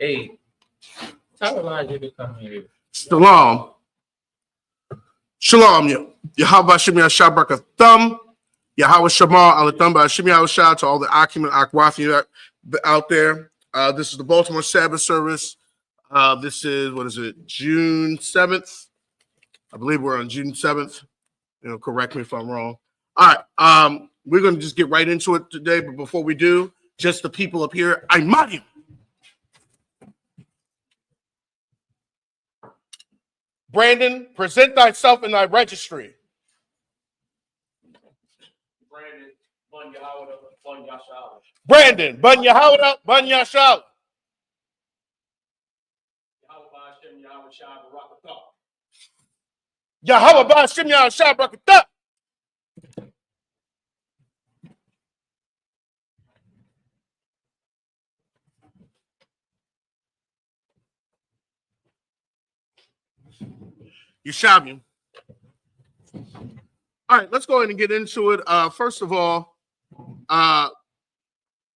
Hey, tell Elijah to come here. Shalom. Shalom. Yahweh Shem Yahshua Barakathum. Yahweh Shamar Alathum Shem Yahshua to all the Akim and Akwathi out there. This is the Baltimore Sabbath Service. This is, June 7th? I believe we're on June 7th. Correct me if I'm wrong. All right. We're going to just get right into it today. But before we do, just the people up here, I mod you. Brandon, present thyself in thy registry. Brandon, Bun Yahweh, Bun Yashal. Brandon, Bun Yahweh, Bun Yashal. Yahweh Ba'ashem, Yahweh Shah, Barakatah. Yahweh Ba'ashem, Yahweh Shah, Barakatah. Yeshavian. All right, let's go ahead and get into it. First of all,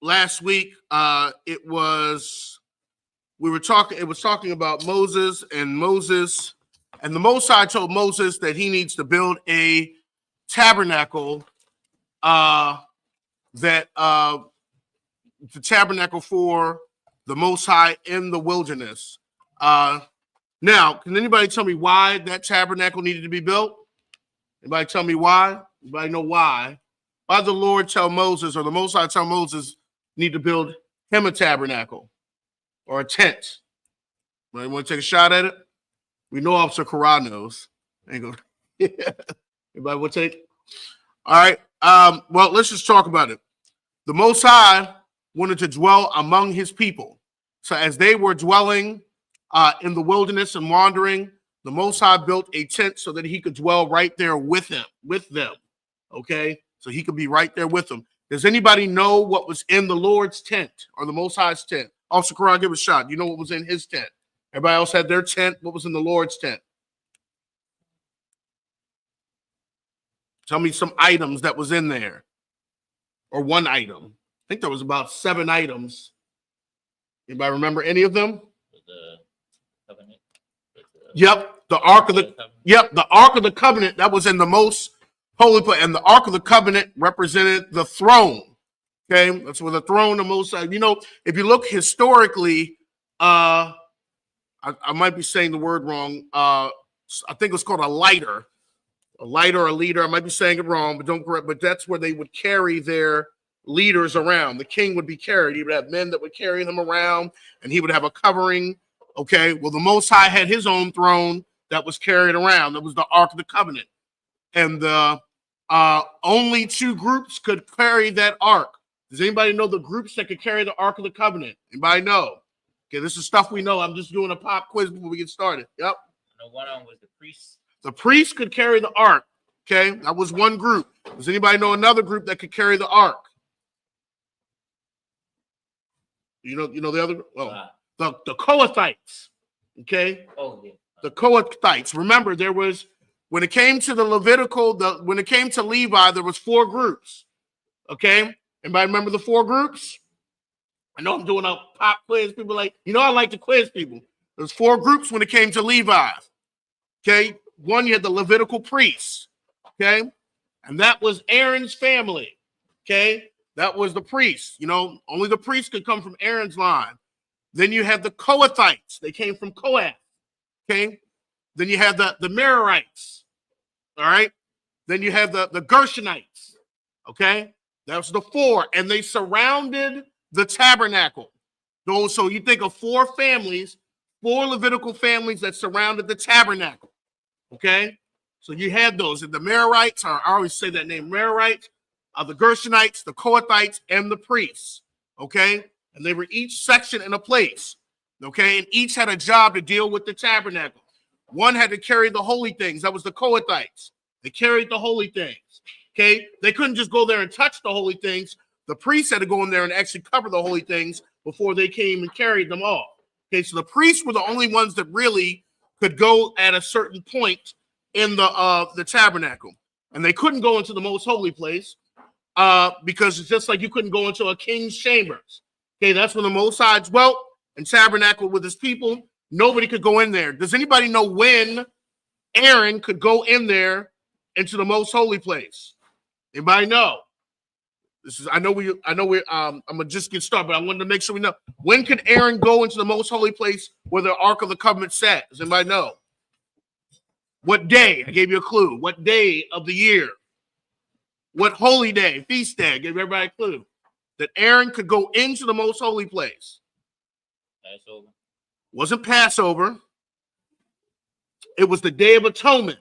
last week it was talking about Moses, and the Most High told Moses that he needs to build a tabernacle, the tabernacle for the Most High in the wilderness. Now, can anybody tell me why that tabernacle needed to be built? Anybody tell me why? Anybody know why? Why the Lord tell Moses, or the Most High tell Moses, need to build him a tabernacle or a tent? Anybody want to take a shot at it? We know Officer Kara knows. Anybody want to take? All right. Well, let's just talk about it. The Most High wanted to dwell among his people. So as they were dwelling in the wilderness and wandering, the Most High built a tent so that he could dwell right there with them. Okay, so he could be right there with them. Does anybody know what was in the Lord's tent or the Most High's tent? Officer Quran, give a shot. You know what was in his tent? Everybody else had their tent. What was in the Lord's tent? Tell me some items that was in there, or one item. I think there was about 7 items. Anybody remember any of them? Yep, the Ark of the Covenant that was in the most holy place, and the Ark of the Covenant represented the throne. Okay, that's where the throne, the Most High. If you look historically, I might be saying the word wrong. I think it's called a lighter, a leader. I might be saying it wrong, but don't correct. But that's where they would carry their leaders around. The king would be carried. He would have men that would carry him around, and he would have a covering. Okay, well, the Most High had his own throne that was carried around. That was the Ark of the Covenant. And the only 2 groups could carry that Ark. Does anybody know the groups that could carry the Ark of the Covenant? Anybody know? Okay, this is stuff we know. I'm just doing a pop quiz before we get started. Yep. No, one of them was the priest. The priest could carry the Ark. Okay, that was one group. Does anybody know another group that could carry the Ark? You know the other? Well, the Kohathites, okay? Oh, yeah. The Kohathites. Remember, there was, when it came to the Levitical, when it came to Levi, there was 4 groups, okay? Anybody remember the 4 groups? I know I'm doing a pop quiz. People like, I like to quiz people. There's 4 groups when it came to Levi, okay? One, you had the Levitical priests, okay? And that was Aaron's family, okay? That was the priests. Only the priests could come from Aaron's line. Then you have the Kohathites. They came from Kohath. Okay. Then you have the Merarites. All right. Then you have the Gershonites. Okay. That was the 4. And they surrounded the tabernacle. So you think of 4 families, 4 Levitical families that surrounded the tabernacle. Okay. So you had those. And the Merarites, I always say that name, Merarites, the Gershonites, the Kohathites, and the priests. Okay. And they were each section in a place, okay? And each had a job to deal with the tabernacle. One had to carry the holy things. That was the Kohathites. They carried the holy things, okay? They couldn't just go there and touch the holy things. The priests had to go in there and actually cover the holy things before they came and carried them off. Okay, so the priests were the only ones that really could go at a certain point in the tabernacle. And they couldn't go into the most holy place because it's just like you couldn't go into a king's chambers. Okay, that's where the Most High dwelt, and tabernacled with his people, nobody could go in there. Does anybody know when Aaron could go in there into the most holy place? Anybody know? I know we're I'm gonna just get started, but I wanted to make sure we know. When could Aaron go into the most holy place where the Ark of the Covenant sat? Does anybody know? What day? I gave you a clue. What day of the year? What holy day, feast day? I gave everybody a clue that Aaron could go into the most holy place. Passover. Wasn't Passover. It was the Day of Atonement.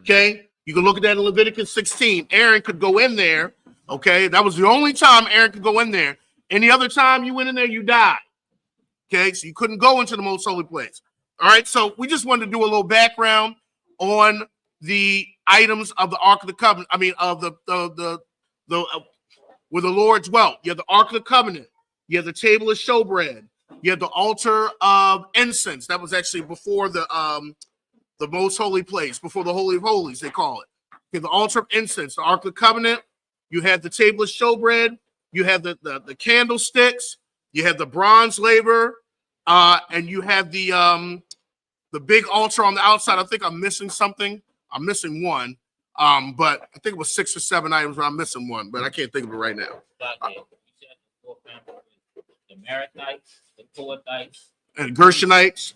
Okay, you can look at that in Leviticus 16. Aaron could go in there. Okay, that was the only time Aaron could go in there. Any other time you went in there, you died. Okay, so you couldn't go into the most holy place. All right, so we just wanted to do a little background on the items of the Ark of the Covenant. I mean, of the where the Lord dwelt. You have the Ark of the Covenant. You have the table of showbread. You have the altar of incense. That was actually before the most holy place, before the Holy of Holies, they call it. You have the altar of incense, the Ark of the Covenant. You have the table of showbread. You have the candlesticks. You have the bronze laver, and you have the big altar on the outside. I think I'm missing something. I'm missing one, but I think it was 6 or 7 items, but I'm missing one, but I can't think of it right now. The Marathites, the Kohathites, And Gershonites,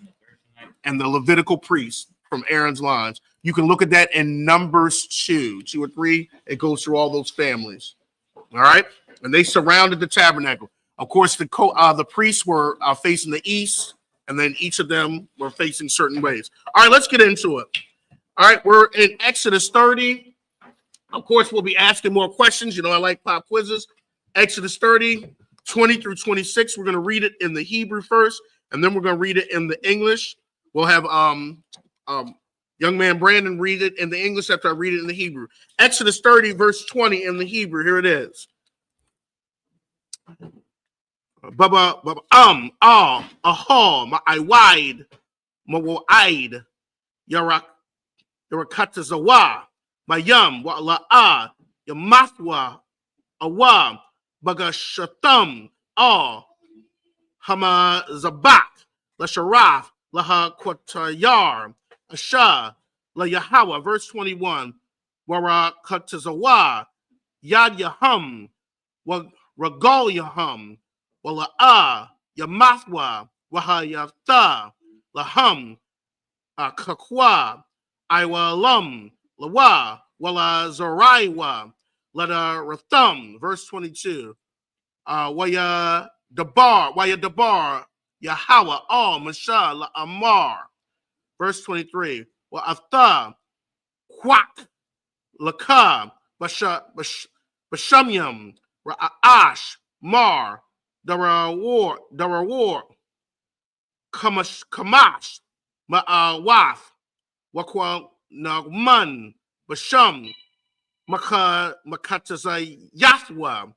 and the Levitical priests from Aaron's lines. You can look at that in Numbers 2 or 3. It goes through all those families. All right, and they surrounded the tabernacle. Of course, the priests were facing the east, and then each of them were facing certain ways. All right, let's get into it. All right, we're in Exodus 30. Of course, we'll be asking more questions. You know, I like pop quizzes. Exodus 30, 20 through 26. We're going to read it in the Hebrew first, and then we're going to read it in the English. We'll have young man Brandon read it in the English after I read it in the Hebrew. Exodus 30, verse 20 in the Hebrew. Here it is. Baba, I wide, Mawa'id, Yarakatazawa, Mayam, Wa'la'a, Yamathwa, Awa, Bagashatham, Hama Zabak, Lasharaf, Laha Quatayar, Asha, La Yahawa, verse 21, Warakatazawa, Yad Yaham, Ragal Yaham, Wala'a, Yamathwa, Wahayafta, Laham, Kakwa, Iwalam, Lawa, Wala Zoraiwa, Lada Ratham, verse 22, Waya Dabar, Yahawa, Al, Masha, La Amar, verse 23, Wa Aftha, Quak, Laka, Bashamyam, Ra'ash, Mar, Darawar, Kamash, Ma'awaf, Wakwa Nagman, Basham, Makatazay Yathwa,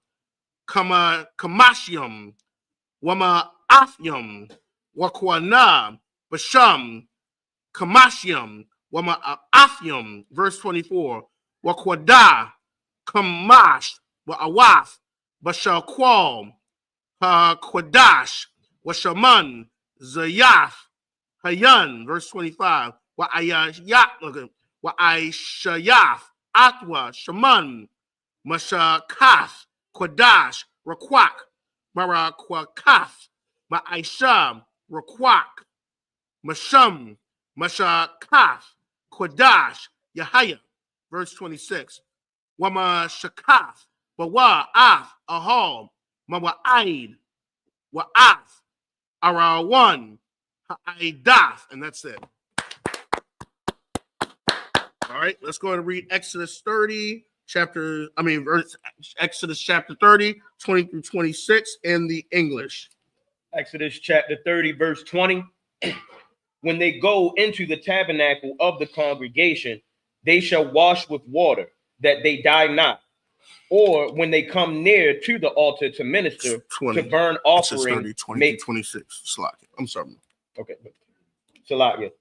Kamashium, Wama Afyum, Wakwana, Basham, Kamashium, Wama Afyum, verse 24, Wakwada, Kamash, Wa'awaf, Bashakwal, Quadash, Washaman, Zayath, Hayan, verse 25, Wa'ayashyath, Atwa, Shaman, Mashakath, Quadash, Rakwak, Marakwakath, Ma'aisha, Rakwak, Masham, Mashakath, Quadash, Yahaya, verse 26, Wama Shakath, Bawa, Af, Ahal, Mawa'id, Wa'af, Arawan, Ha'idaf, and that's it. All right, let's go ahead and read Exodus 30, Exodus chapter 30, 20 through 26 in the English. Exodus chapter 30, verse 20. When they go into the tabernacle of the congregation, they shall wash with water, that they die not. Or when they come near to the altar to minister, 20, to burn offering, 30, 20 through 26. Slack. I'm sorry. Okay. Salakia.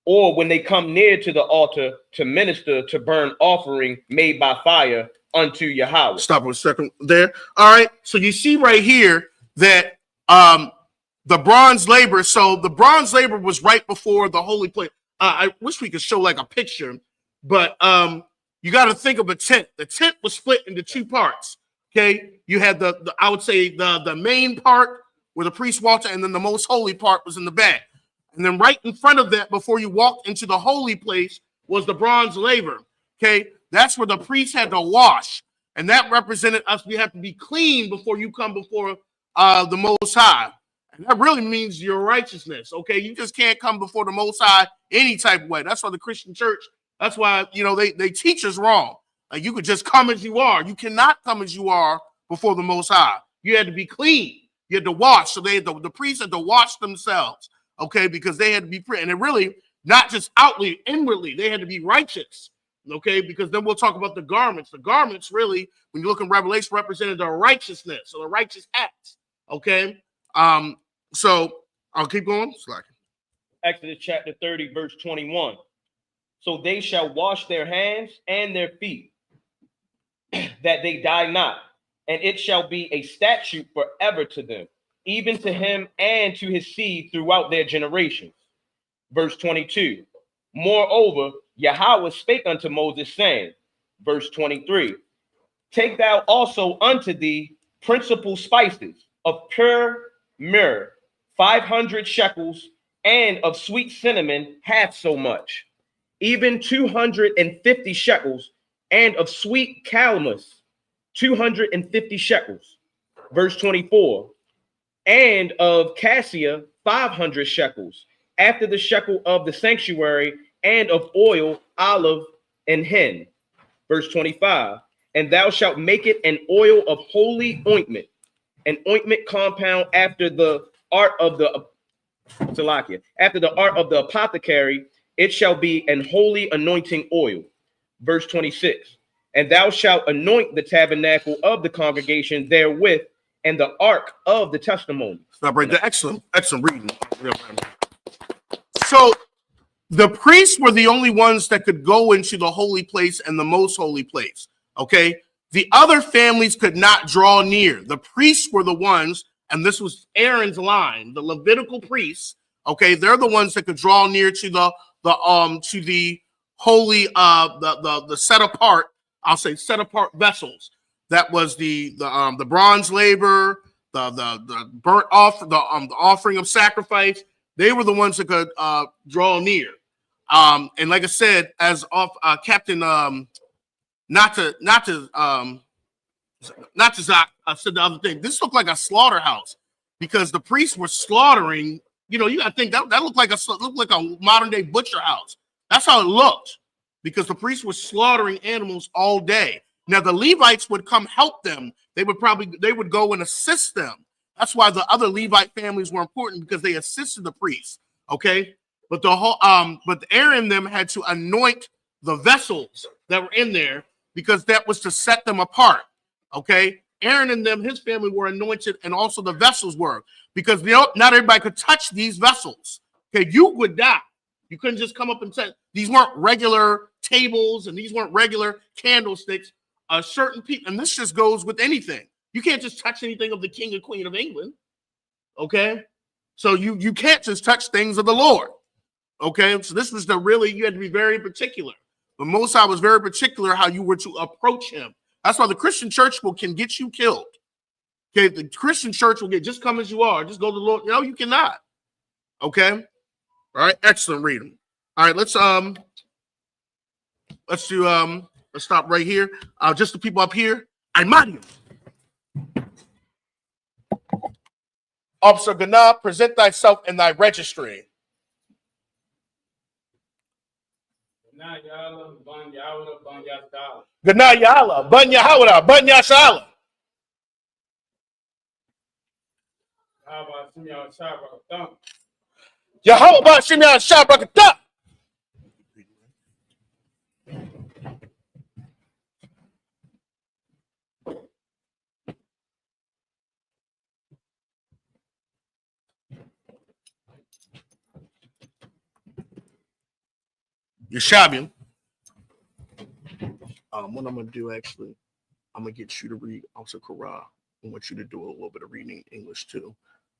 Or when they come near to the altar to minister, to burn offering made by fire unto Yahweh. Stop a second there. All right. So you see right here that the bronze laver. So the bronze laver was right before the holy place. I wish we could show like a picture, but you got to think of a tent. The tent was split into two parts. Okay, you had the I would say the main part where the priest walked, and then the most holy part was in the back. And then right in front of that, before you walked into the holy place, was the bronze laver. Okay, that's where the priest had to wash, and that represented us. We have to be clean before you come before the Most High. And that really means your righteousness. Okay, you just can't come before the Most High any type of way. That's why the Christian church. That's why they teach us wrong. Like you could just come as you are. You cannot come as you are before the Most High. You had to be clean. You had to wash. So the priests had to wash themselves. Okay, because they had to be free, and it really not just outwardly, inwardly, they had to be righteous. Okay, because then we'll talk about the garments. The garments really, when you look in Revelation, represented the righteousness or the righteous acts. Okay, so I'll keep going. Exodus chapter 30, verse 21. So they shall wash their hands and their feet, that they die not, and it shall be a statute forever to them, even to him and to his seed throughout their generations. Verse 22. Moreover, Yahweh spake unto Moses, saying, verse 23, take thou also unto thee principal spices of pure myrrh, 500 shekels, and of sweet cinnamon half so much, even 250 shekels, and of sweet calamus 250 shekels. Verse 24, and of cassia 500 shekels, after the shekel of the sanctuary, and of oil, olive, and hin. Verse 25, and thou shalt make it an oil of holy ointment, an ointment compound after the art of the apothecary, it shall be an holy anointing oil. Verse 26, and thou shalt anoint the tabernacle of the congregation therewith, and the ark of the testimony. Stop right there. Excellent reading. So the priests were the only ones that could go into the holy place and the most holy place. Okay, the other families could not draw near. The priests were the ones, and this was Aaron's line, the Levitical priests. Okay, they're the ones that could draw near to the holy the set apart. I'll say set apart vessels. That was the bronze laver, the burnt off, the offering of sacrifice. They were the ones that could draw near. And like I said, as Captain not to Zach said the other thing. This looked like a slaughterhouse because the priests were slaughtering. You got to think that looked like a modern day butcher house. That's how it looked because the priests were slaughtering animals all day. Now the Levites would come help them. They would go and assist them. That's why the other Levite families were important because they assisted the priests. Okay, but but Aaron and them had to anoint the vessels that were in there because that was to set them apart. Okay, Aaron and them, his family were anointed, and also the vessels were because not everybody could touch these vessels. Okay, you would die. You couldn't just come up and say these weren't regular tables and these weren't regular candlesticks. Certain people, and this just goes with anything. You can't just touch anything of the King and Queen of England. Okay, so you can't just touch things of the Lord. Okay, so this was you had to be very particular. But Mosai was very particular how you were to approach him. That's why the Christian church can get you killed. Okay, the Christian church will just come as you are. Just go to the Lord. No, you cannot. Okay, all right, excellent reading. All right, let's stop right here. Just the people up here. Imanium. Officer Gana, present thyself in thy registry. Gana Yala, Banya Hawada, Banya Shala. Yahweh Shimya Shabrakata. Yeshabian. What I'm gonna do actually, I'm gonna get you to read also Korah. I want you to do a little bit of reading English too,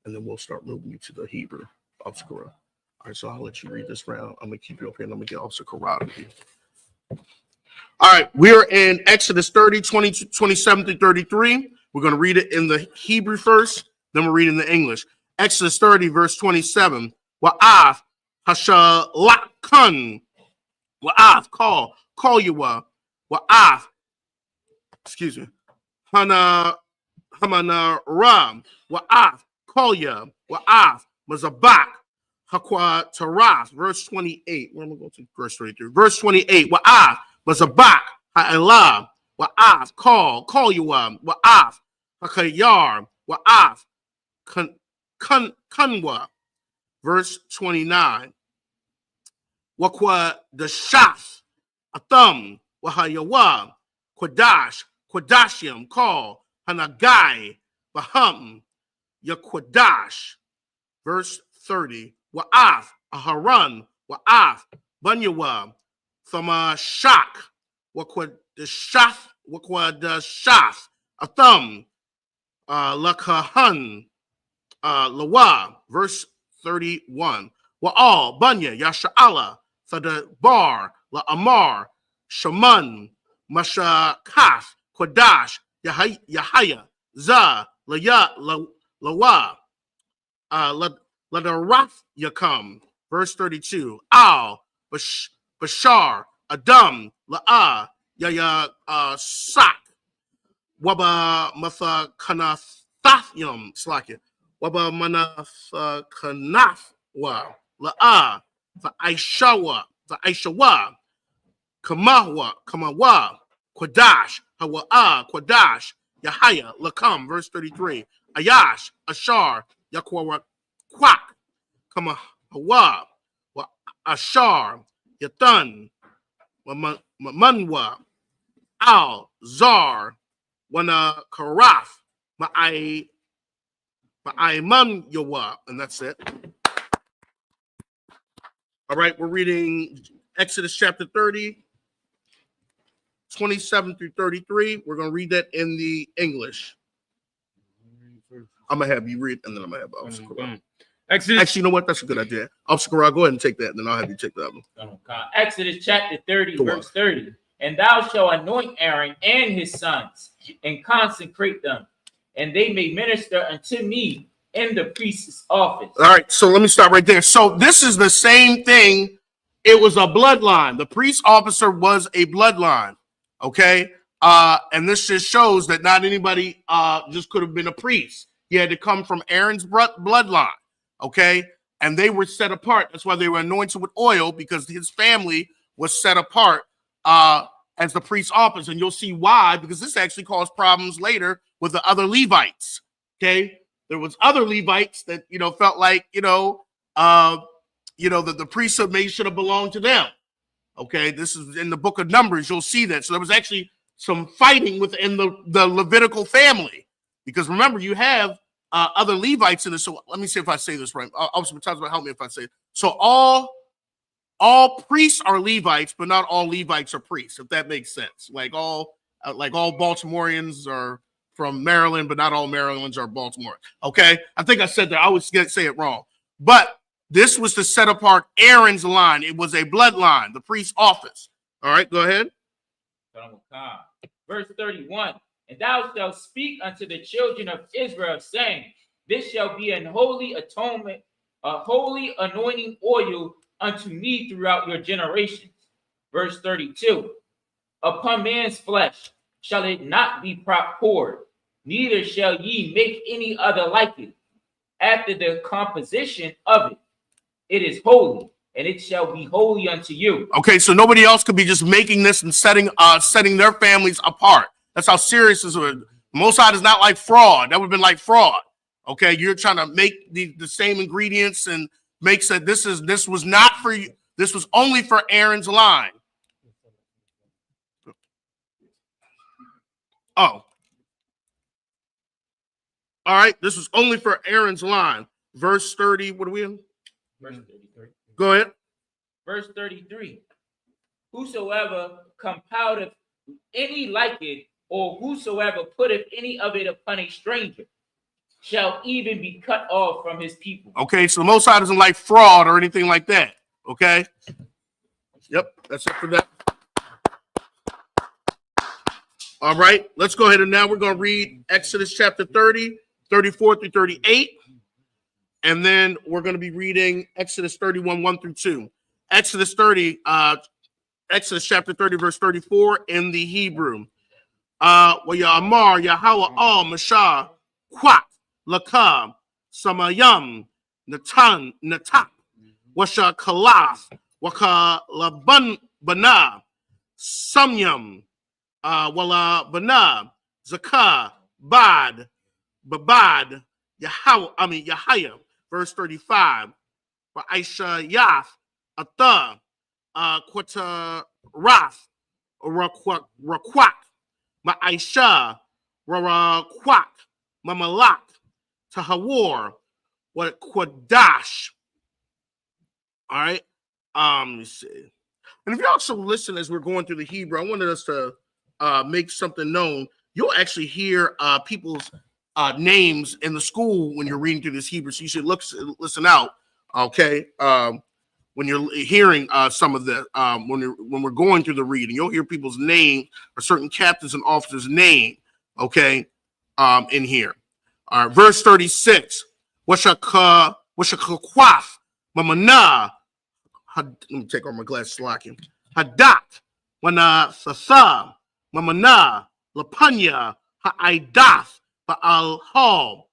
and then we'll start moving you to the Hebrew of Korah. All right, so I'll let you read this round. I'm gonna keep you up here, and I'm gonna get Officer Korah to you. All right, we are in Exodus 30, 27 through 33. We're going to read it in the Hebrew first, then we'll read it in the English. Exodus 30, verse 27. Wa'af hashalakun. Wa'af, call Yahweh. Wa'af, excuse me. Hamana Ram. Wa'af, call Yah. Wa'af, Mazabak. Hakwa Taras, verse 28. Where am I going to? Verse 23. Verse 28. Wa'af, Mazabak, Ha'elah, Wa'af, call Yahweh, Wa'af, Hakayar, Wa'af, Kunwa. Verse 29. Waqwa Dashaf, Atham, Wahayawah, Quadashim, call, Hanagai, Baham, Yaquadash. Verse 30. Wa'af, Aharan, Wa'af, Bunyawa, Thamashak, Waqwadashaf, Atham, Lakahan, Lawa. Verse 31. Wa'al, Bunya, Yasha'ala, Thadabar, La'amar, Shaman, Mashakaf, Quadash, Yahaya, Za, Lawa, Ladarath Yakam. Verse 32. Al, Bashar, Adam, La'a, Yaya, Sak, Waba Matha Kanathathim, Slakia, Waba Manathakanafwa, La'a, the Aishawa, Kamawa, Quadash, Hawa'a, Quadash, Yahaya, Lakam. Verse 33. Ayash, Ashar, Yakwa, Quack, Kamawa, Ashar, Yatan, Manwa, Al, Zar, Wana Karaf, Ma'aiman Yawa, and that's it. All right, we're reading Exodus chapter 30, 27 through 33. We're going to read that in the English. I'm going to have you read, and then I'm going to have Officer Korah. Exodus. Actually, you know what? That's a good idea. Officer Korah, go ahead and take that, and then I'll have you take the other one. Exodus chapter 30, Go on. verse 30. And thou shalt anoint Aaron and his sons, and consecrate them, and they may minister unto me in the priest's office. All right, so let me stop right there. So this is the same thing. It was a bloodline. The priest officer was a bloodline, okay? And this just shows that not anybody just could have been a priest. He had to come from Aaron's bloodline, okay? And they were set apart. That's why they were anointed with oil, because his family was set apart as the priest officer. And you'll see why, because this actually caused problems later with the other Levites, okay? There was other Levites that, felt like, that the priesthood maybe should have belonged to them. Okay, this is in the book of Numbers. You'll see that. So there was actually some fighting within the Levitical family, because remember, you have other Levites in this. So let me see if I say this right. Officer Matazma, help me if I say it. So all priests are Levites, but not all Levites are priests, if that makes sense. Like all Baltimoreans are from Maryland, but not all Marylanders are Baltimore. Okay, I think I said that. I always say it wrong. But this was to set apart Aaron's line. It was a bloodline, the priest's office. All right, go ahead. Verse 31. And thou shalt speak unto the children of Israel, saying, this shall be an holy atonement, a holy anointing oil unto me throughout your generations. Verse 32. Upon man's flesh shall it not be poured, neither shall ye make any other like it. After the composition of it, it is holy, and it shall be holy unto you. Okay, so nobody else could be just making this and setting their families apart. That's how serious this was. Most High is not like fraud. That would have been like fraud. Okay, you're trying to make the same ingredients and makes that this was not for you. This was only for Aaron's line. Oh. All right, this was only for Aaron's line. Verse 30, what are we in? Verse 33. Go ahead. Verse 33. Whosoever compoundeth any like it, or whosoever putteth any of it upon a stranger, shall even be cut off from his people. Okay, so the Most High doesn't like fraud or anything like that. Okay. Yep, that's it for that. All right, let's go ahead and now we're going to read Exodus chapter 30, 34 through 38. And then we're going to be reading Exodus 31, 1 through 2. Exodus chapter 30, verse 34 in the Hebrew. Amar Yahweh al Mashah Quat Lakam Samayam Natan Natap Washa Kalas Waka Laban Bana Samyam Wala Bana Zakah Bad Babad Yahya, verse 35. Aisha Yath Atha Quata Rath Raquak Ma'aisha Raquak Mamalak Tahawar what Quadash. All right. Let me see. And if you also listen as we're going through the Hebrew, I wanted us to make something known. You'll actually hear people's names in the school when you're reading through this Hebrew. So you should listen out. Okay. When you're hearing some of the when we're going through the reading, you'll hear people's name or certain captains and officers' name. Okay. In here. All right. Verse 36. Washakakwaf Mamana. Let me take off my glasses. Locking. Hadak. Wana Sasa. Mamana. Lapanya. Ha'aidath. Ba'al Hal.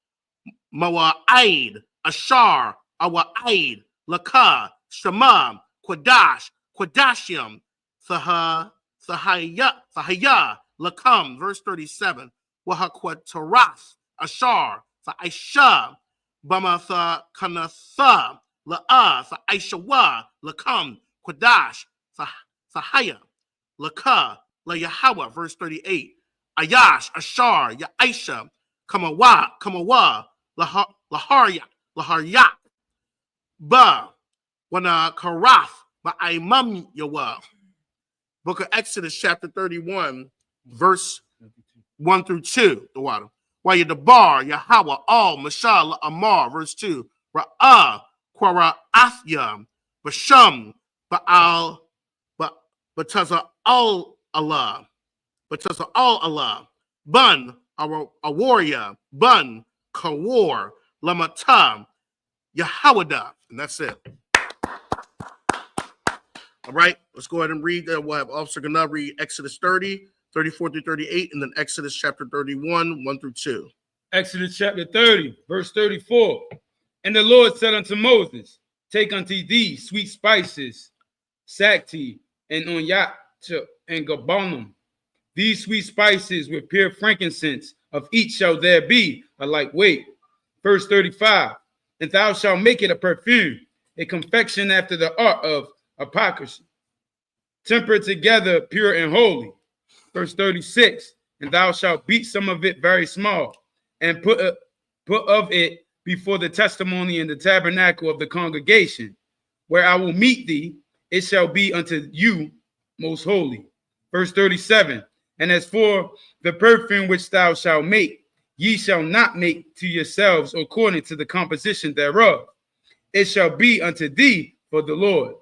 Mawa'aid. Ashar. Awa'aid. Laka. Shema. Quadash. Quadashim. Sahaya. Lakam. Verse 37. Wahaquatarath. Ashar. Sa'aisha. Bamatha Kanatha. La'a. Sa'aishawa. Lakam. Quadash. Sahaya. Laka. La Yahweh. Verse 38. Ayash. Ashar. Ya'aisha. Kamawa. Laharya. Ba. Wana Karath. Ba'aimam Yawa. Book of Exodus, chapter 31, verse 1 through 2. The water. While you debar Yahweh all Mashal Amar, verse 2. Ra'ah Quara Athya Basham Ba'al Bataza all Allah. Bataza all Allah. Bun a warrior. Bun Kawar Lamata Yahawada. And that's it. All right, let's go ahead and read. We'll have Officer Gana read Exodus 30, 34 through 38, and then Exodus chapter 31, 1 through 2. Exodus chapter 30, verse 34. And the Lord said unto Moses, take unto thee sweet spices, sakti, and onyat, and gabanum. These sweet spices with pure frankincense, of each shall there be a like weight. Verse 35. And thou shalt make it a perfume, a confection after the art of hypocrisy, tempered together, pure and holy. Verse 36. And thou shalt beat some of it very small, and put of it before the testimony in the tabernacle of the congregation, where I will meet thee. It shall be unto you most holy. Verse 37. And as for the perfume which thou shalt make, ye shall not make to yourselves according to the composition thereof. It shall be unto thee for the Lord.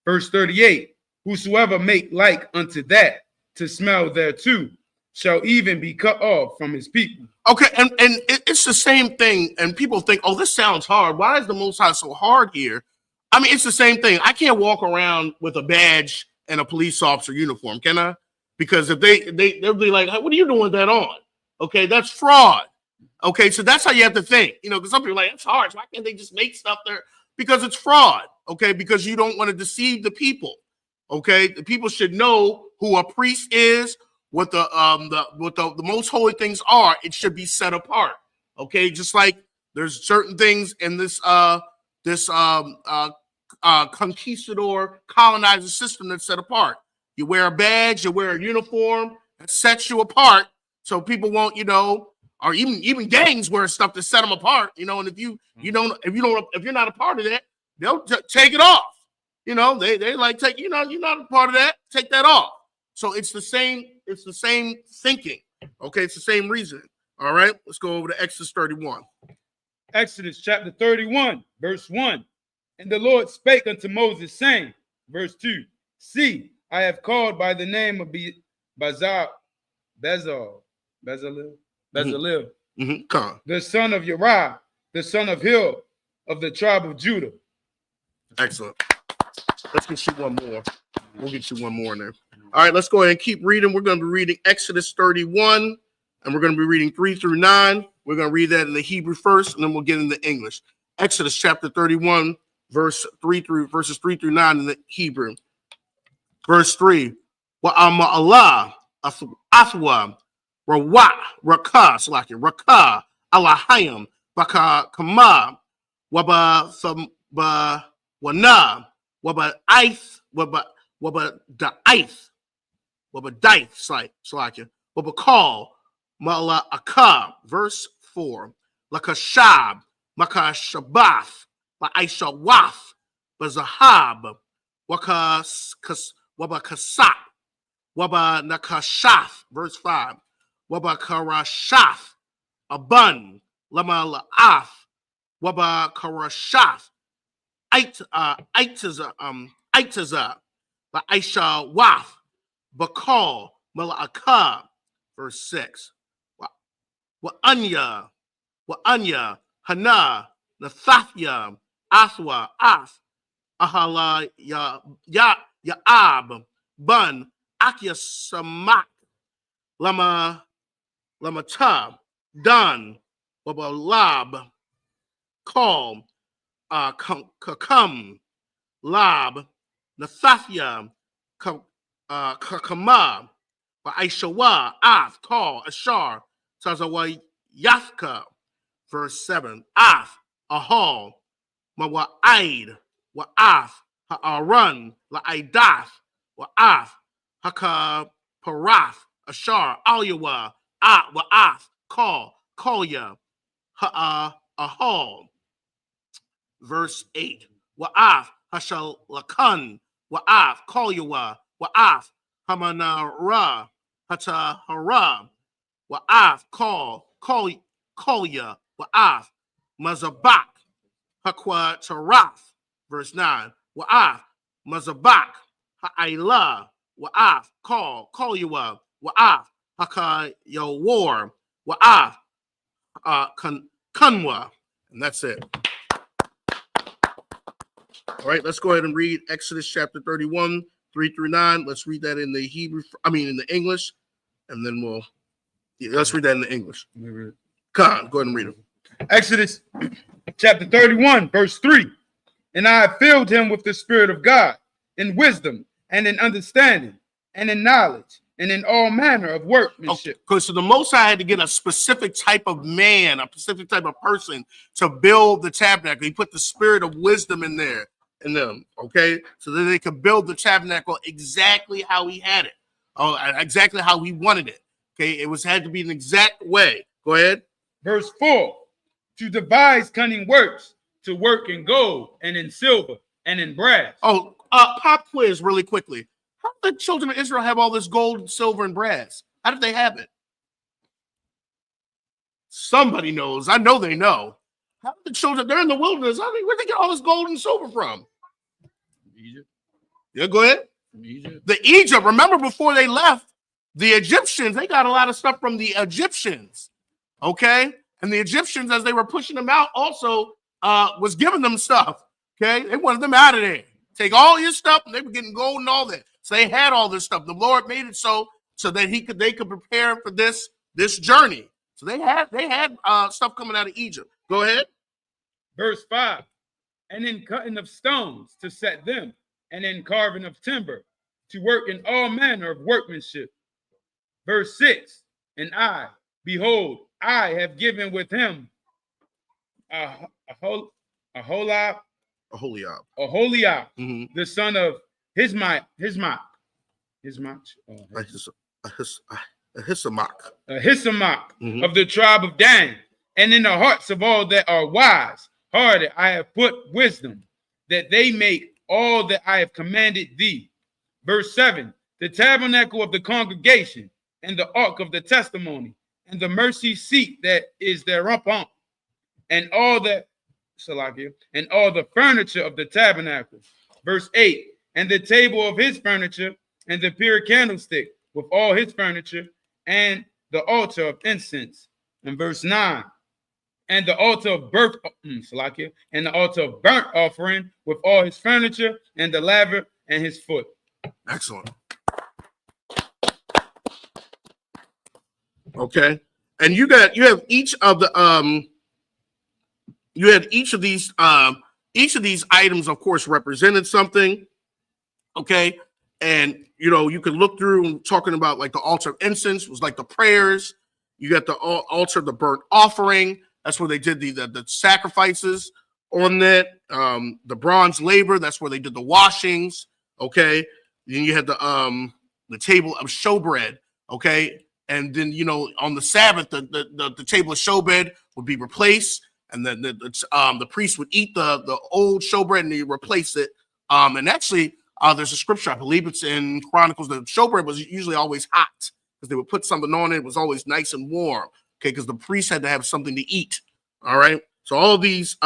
Verse 38. Whosoever make like unto that to smell thereto shall even be cut off from his people. Okay, and it's the same thing. And people think, oh, this sounds hard. Why is the Most High so hard here? I mean, it's the same thing. I can't walk around with a badge and a police officer uniform, can I? Because if they'll be like, what are you doing with that on? Okay, that's fraud. Okay, so that's how you have to think. You know, because some people are like, it's hard. So why can't they just make stuff there? Because it's fraud. Okay, because you don't want to deceive the people. Okay, the people should know who a priest is, what the most holy things are. It should be set apart. Okay, just like there's certain things in this conquistador colonizer system that's set apart. You wear a badge, you wear a uniform that sets you apart, so people won't, you know, or even gangs wear stuff to set them apart, you know. And if you're not a part of that, they'll take it off. You know, they like take, you know, you're not a part of that, take that off. So it's the same thinking. Okay, it's the same reasoning. All right, let's go over to Exodus 31. Exodus chapter 31, verse 1. And the Lord spake unto Moses, saying, verse 2, see, I have called by the name of Bezalel, Come. the son of Uriah, the son of Hil, of the tribe of Judah. Excellent. Let's get you one more. We'll get you one more in there. All right, let's go ahead and keep reading. We're going to be reading Exodus 31, and we're going to be reading 3 through 9. We're going to read that in the Hebrew first, and then we'll get into English. Exodus chapter 31, verses 3 through 9 in the Hebrew. Verse 3. Wa'ama'Allah, Athwa, Rakah, Alahayim, Baka Kama, Waba Wana, Waba Ith, Waba Da'ith, Waba Call, Mala'aka, verse 4. Lakashab, Makashabath, La'aishawath, Bazahab, Waba Kasat, Waba Nakashath, verse 5. Waba Karashath, Abun, Lama La'ath, Waba Karashath, Aitaza, Aisha Wath, Bakal, Mala'aka, verse 6. Wa'anya, Hana, Nathathya, Athwa, Ath, Ahala, Ya'ab, Bun, Akya Samak, Lamata, Dan, Wabalab, Call, Kakam, Lab, Nathathya, Kakama, Aishawa, Ath, Call, Ashar, Tazawa Yathka, verse 7. Ath, Ahal, Mawa'aid, Wa'ath, Ha'aran, La'aidath, Wa'ath, Haka-parath, Ashar, Alyawa, Wa'ath, Call, Kolya, Ahal. Verse 8. Wa'ath, Hashalakan, Wa'ath, Kolyawa, Wa'ath, Hamanara, Hatahara, Wa'ath, Kolya, Wa'ath, Mazabak, Hakwatarath, verse 9. Wa'ath, Mazabak, Ha'ila, Wa'ath, Kolyawa, Wa'ath, Hakayawar, Wa'ath, Kunwa. And that's it. All right, let's go ahead and read Exodus chapter 31, 3 through 9. Let's read that in the in the English, and then let's read that in the English. Come on, go ahead and read it. Exodus chapter 31, verse 3. And I have filled him with the Spirit of God, in wisdom, and in understanding, and in knowledge, and in all manner of workmanship. Okay, so the Most High had to get a specific type of man, a specific type of person to build the tabernacle. He put the spirit of wisdom in them, okay? So that they could build the tabernacle exactly how he had it, exactly how he wanted it. Okay, it had to be an exact way. Go ahead. Verse 4. To devise cunning works, to work in gold, and in silver, and in brass. Oh, pop quiz really quickly. How did the children of Israel have all this gold, silver, and brass? How did they have it? Somebody knows. I know they know. How did the children, they're in the wilderness. Where'd they get all this gold and silver from? Egypt. Yeah, go ahead. Egypt. Egypt. Remember before they left, the Egyptians, they got a lot of stuff from the Egyptians. Okay? And the Egyptians, as they were pushing them out, also was giving them stuff. Okay? They wanted them out of there. Take all your stuff, and they were getting gold and all that. So they had all this stuff. The Lord made it so that they could prepare for this journey. So they had stuff coming out of Egypt. Go ahead. Verse 5. And in cutting of stones to set them, and in carving of timber, to work in all manner of workmanship. Verse 6. And I, behold, I have given with him Aholiab, Mm-hmm. the son of Ahisamach, Mm-hmm. of the tribe of Dan. And in the hearts of all that are wise hearted, I have put wisdom, that they make all that I have commanded thee. Verse 7. The tabernacle of the congregation, and the ark of the testimony, and the mercy seat that is thereupon, and all the Salakia, and all the furniture of the tabernacle. Verse 8, and the table of his furniture, and the pure candlestick with all his furniture, and the altar of incense. And verse 9, and the altar of Salakia, and the altar of burnt offering with all his furniture, and the laver and his foot. Excellent. Okay, and you have each of the you had each of these items, of course, represented something. Okay, and you could look through and talking about like the altar of incense was like the prayers. You got the altar of the burnt offering. That's where they did the sacrifices on that. The bronze laver. That's where they did the washings. Okay, then you had the table of showbread. Okay, and then on the Sabbath, the table of showbread would be replaced, and then the priest would eat the old showbread and they replace it. And actually, there's a scripture, I believe it's in Chronicles. The showbread was usually always hot because they would put something on it. It was always nice and warm. Okay, because the priest had to have something to eat. All right. So all of these,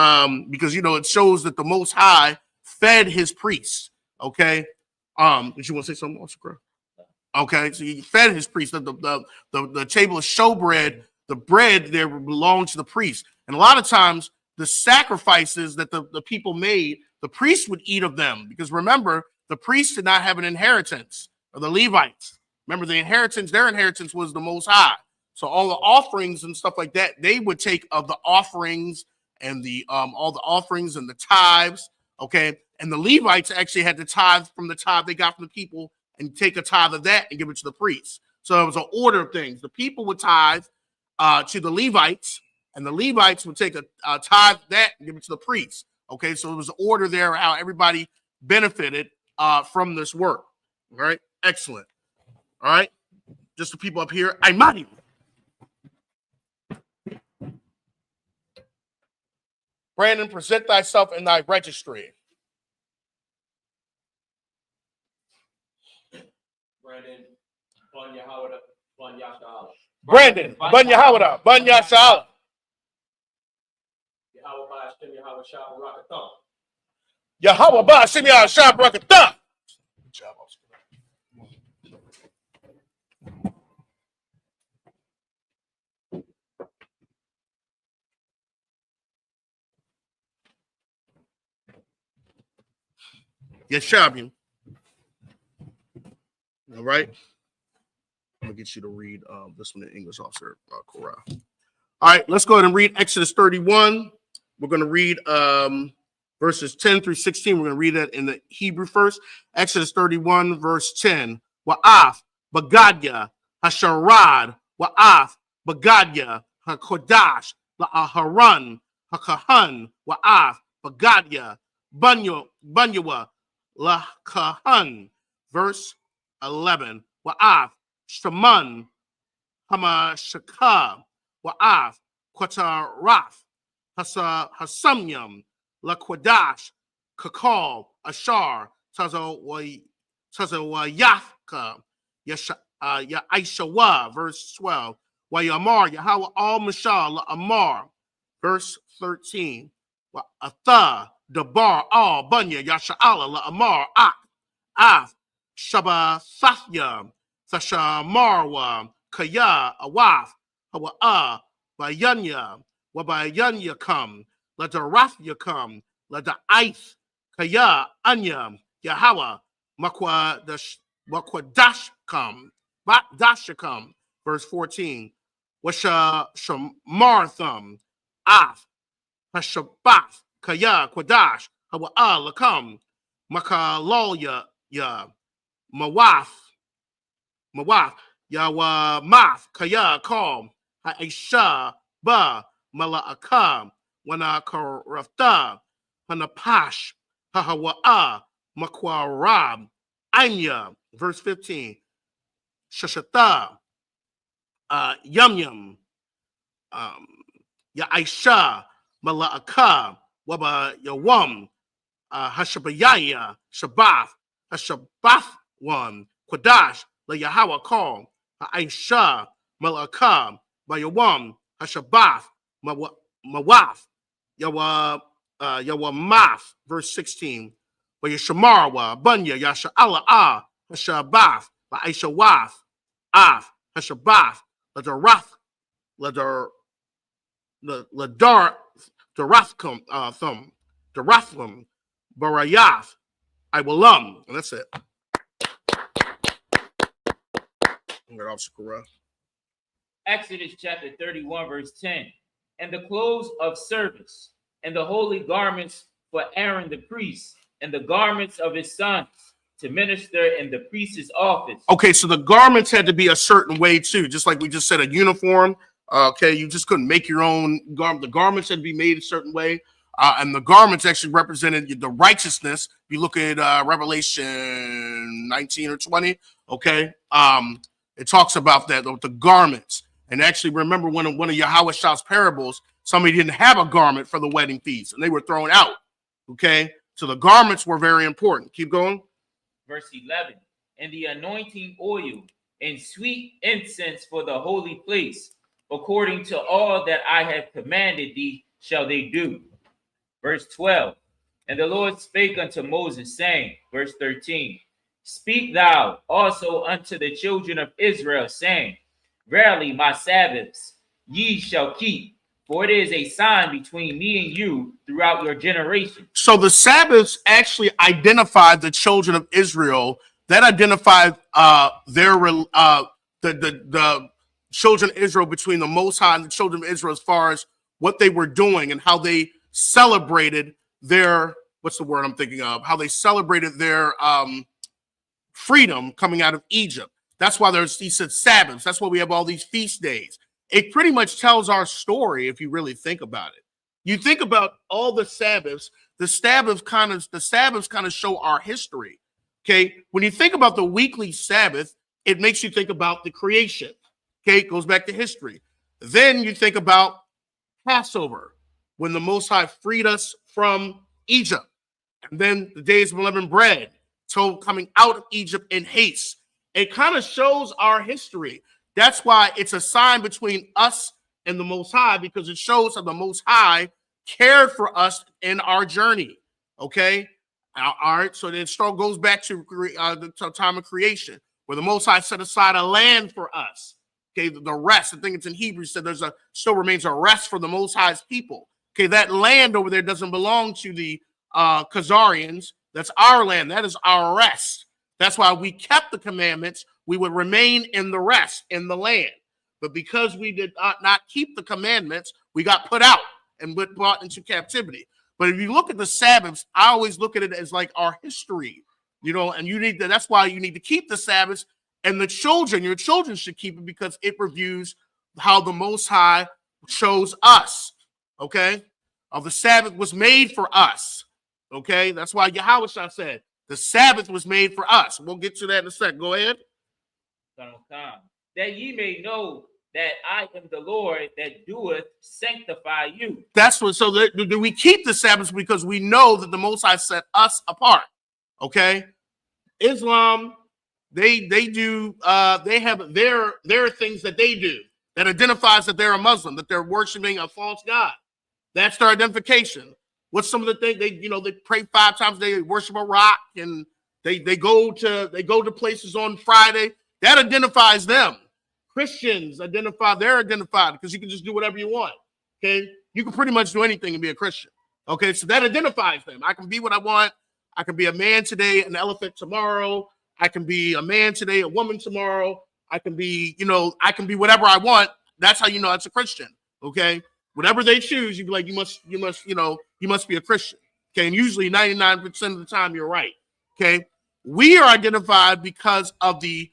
because it shows that the Most High fed his priests. Okay. Did you want to say something else, Chris? Okay, so he fed his priest. The table of showbread, the bread there belonged to the priest. And a lot of times, the sacrifices that the people made, the priests would eat of them. Because remember, the priests did not have an inheritance, or the Levites. Remember, their inheritance was the Most High. So all the offerings and stuff like that, they would take of the offerings and all the offerings and the tithes. Okay, and the Levites actually had to tithe from the tithe they got from the people, and take a tithe of that and give it to the priests. So it was an order of things. The people would tithe to the Levites, and the Levites would take a tithe of that and give it to the priests. Okay, so it was an order there how everybody benefited from this work. All right, excellent. All right, just the people up here. I'm money. Brandon, present thyself in thy registry. Brandon, Bun Yahawada, Bun Yashala. Brandon, Bun Yahawada, Bun Yashala. Yahawah Ba'ashem, Yahawah Shah Barakathon. Yahawah Ba'ashem, Yahawah Shah Barakathon. Good job, Oscar. Yes, Shabian. All right. I'm gonna get you to read this one in English, Officer Korah. All right, let's go ahead and read Exodus 31. We're going to read verses 10 through 16. We're going to read that in the Hebrew first. Exodus 31, verse 10. Wa'af, Bagadya, Hasharad, Wa'af, Bagadya, HaKodash, La'aharan, HaKahan, Wa'af, Bagadya, Bunyawa, La'kahan. Verse 11. Wa'af, Shaman, Hamashaka, Wa'af, Qataraf, Hasamyam, Laquadash, Kakal, Ashar, Tazawayafka, Yaishawa, verse 12. Wayamar, Yahweh al Mashal, Amar, verse 13. Atha, Dabar, al Bunya, Yasha'ala, La Amar, Af, Shabathya, Sashamarwa, Kaya, Awaf, Hawa'a, Bayanya, Wabayanya come, let the Rathya come, let the Ith, Kaya, Anya, Yahweh, Makwadash come, Bakdasha come, verse 14. Washa Shamartham, Af, Hashabath, Kaya, Kwadash, Hawa'a, Lakam, Makalolya, Ya, Mawaf, Yawamath, Kaya, Kalm, Ha'isha, Ba, Mala'akam, Wanakarafta, Hanapash, Hahawa'a, Makwarab, Anya, verse 15. Shashata, Yum, Ya'isha, Mala'aka, Waba Yawam, Hashabayaya, Shabath, Hashabath one, Quadash, La Yahweh call, Aisha, Malakam, Bayawam, Hashabath, Mawaf, Math, verse 16. But Yashamarwa, Bunya, Yasha Allah, Hashabath, La Aisha Wath, Af, Hashabath, Ladarath, Ladar, Darathkum, Darathum, Barayath, Iwalam. And that's it. Exodus chapter 31, verse 10. And the clothes of service, and the holy garments for Aaron the priest, and the garments of his sons to minister in the priest's office. Okay, so the garments had to be a certain way too, just like we just said, a uniform. Okay, you just couldn't make your own garment. The garments had to be made a certain way. And the garments actually represented the righteousness. If you look at Revelation 19 or 20, okay, it talks about that, the garments. And actually, remember one of Yahushua parables, somebody didn't have a garment for the wedding feast, and they were thrown out, okay? So the garments were very important. Keep going. Verse 11, and the anointing oil and sweet incense for the holy place, according to all that I have commanded thee, shall they do. Verse 12, and the Lord spake unto Moses, saying, verse 13, speak thou also unto the children of Israel, saying, verily my Sabbaths ye shall keep, for it is a sign between me and you throughout your generation. So the Sabbaths actually identified the children of Israel. That identified the children of Israel between the Most High and the children of Israel as far as what they were doing and how they celebrated their, what's the word I'm thinking of? How they celebrated their freedom coming out of Egypt. That's why he said Sabbaths. That's why we have all these feast days. It pretty much tells our story if you really think about it. You think about all the Sabbaths. The Sabbaths kind of show our history. Okay, when you think about the weekly Sabbath, it makes you think about the creation. Okay, it goes back to history. Then you think about Passover, when the Most High freed us from Egypt, and then the days of unleavened bread, so coming out of Egypt in haste. It kind of shows our history. That's why it's a sign between us and the Most High, because it shows how the Most High cared for us in our journey. Okay? All right. So then it goes back to the time of creation, where the Most High set aside a land for us. Okay, the rest, I think it's in Hebrews, said still remains a rest for the Most High's people. Okay, that land over there doesn't belong to the Khazarians. That's our land. That is our rest. That's why we kept the commandments. We would remain in the rest, in the land. But because we did not keep the commandments, we got put out and brought into captivity. But if you look at the Sabbaths, I always look at it as like our history, and that's why you need to keep the Sabbaths. And your children should keep it, because it reviews how the Most High chose us. Okay? The Sabbath was made for us. Okay? That's why Yahushua said, the Sabbath was made for us. We'll get to that in a second. Go ahead. That ye may know that I am the Lord that doeth sanctify you. That's what, so do we keep the Sabbath because we know that the Most High set us apart. Okay? Islam, they have their things that they do that identifies that they're a Muslim, that they're worshiping a false god. That's their identification. What's some of the things they pray 5 times a day, they worship a rock, and they go to places on Friday. That identifies them. Christians they're identified because you can just do whatever you want. Okay, you can pretty much do anything and be a Christian. Okay, so that identifies them. I can be what I want. I can be a man today, an elephant tomorrow. I can be a man today, a woman tomorrow. I can be whatever I want. That's how you know it's a Christian. Okay, whatever they choose, you be like, you must be a Christian. Okay, and usually 99% of the time you're right. Okay, we are identified because of the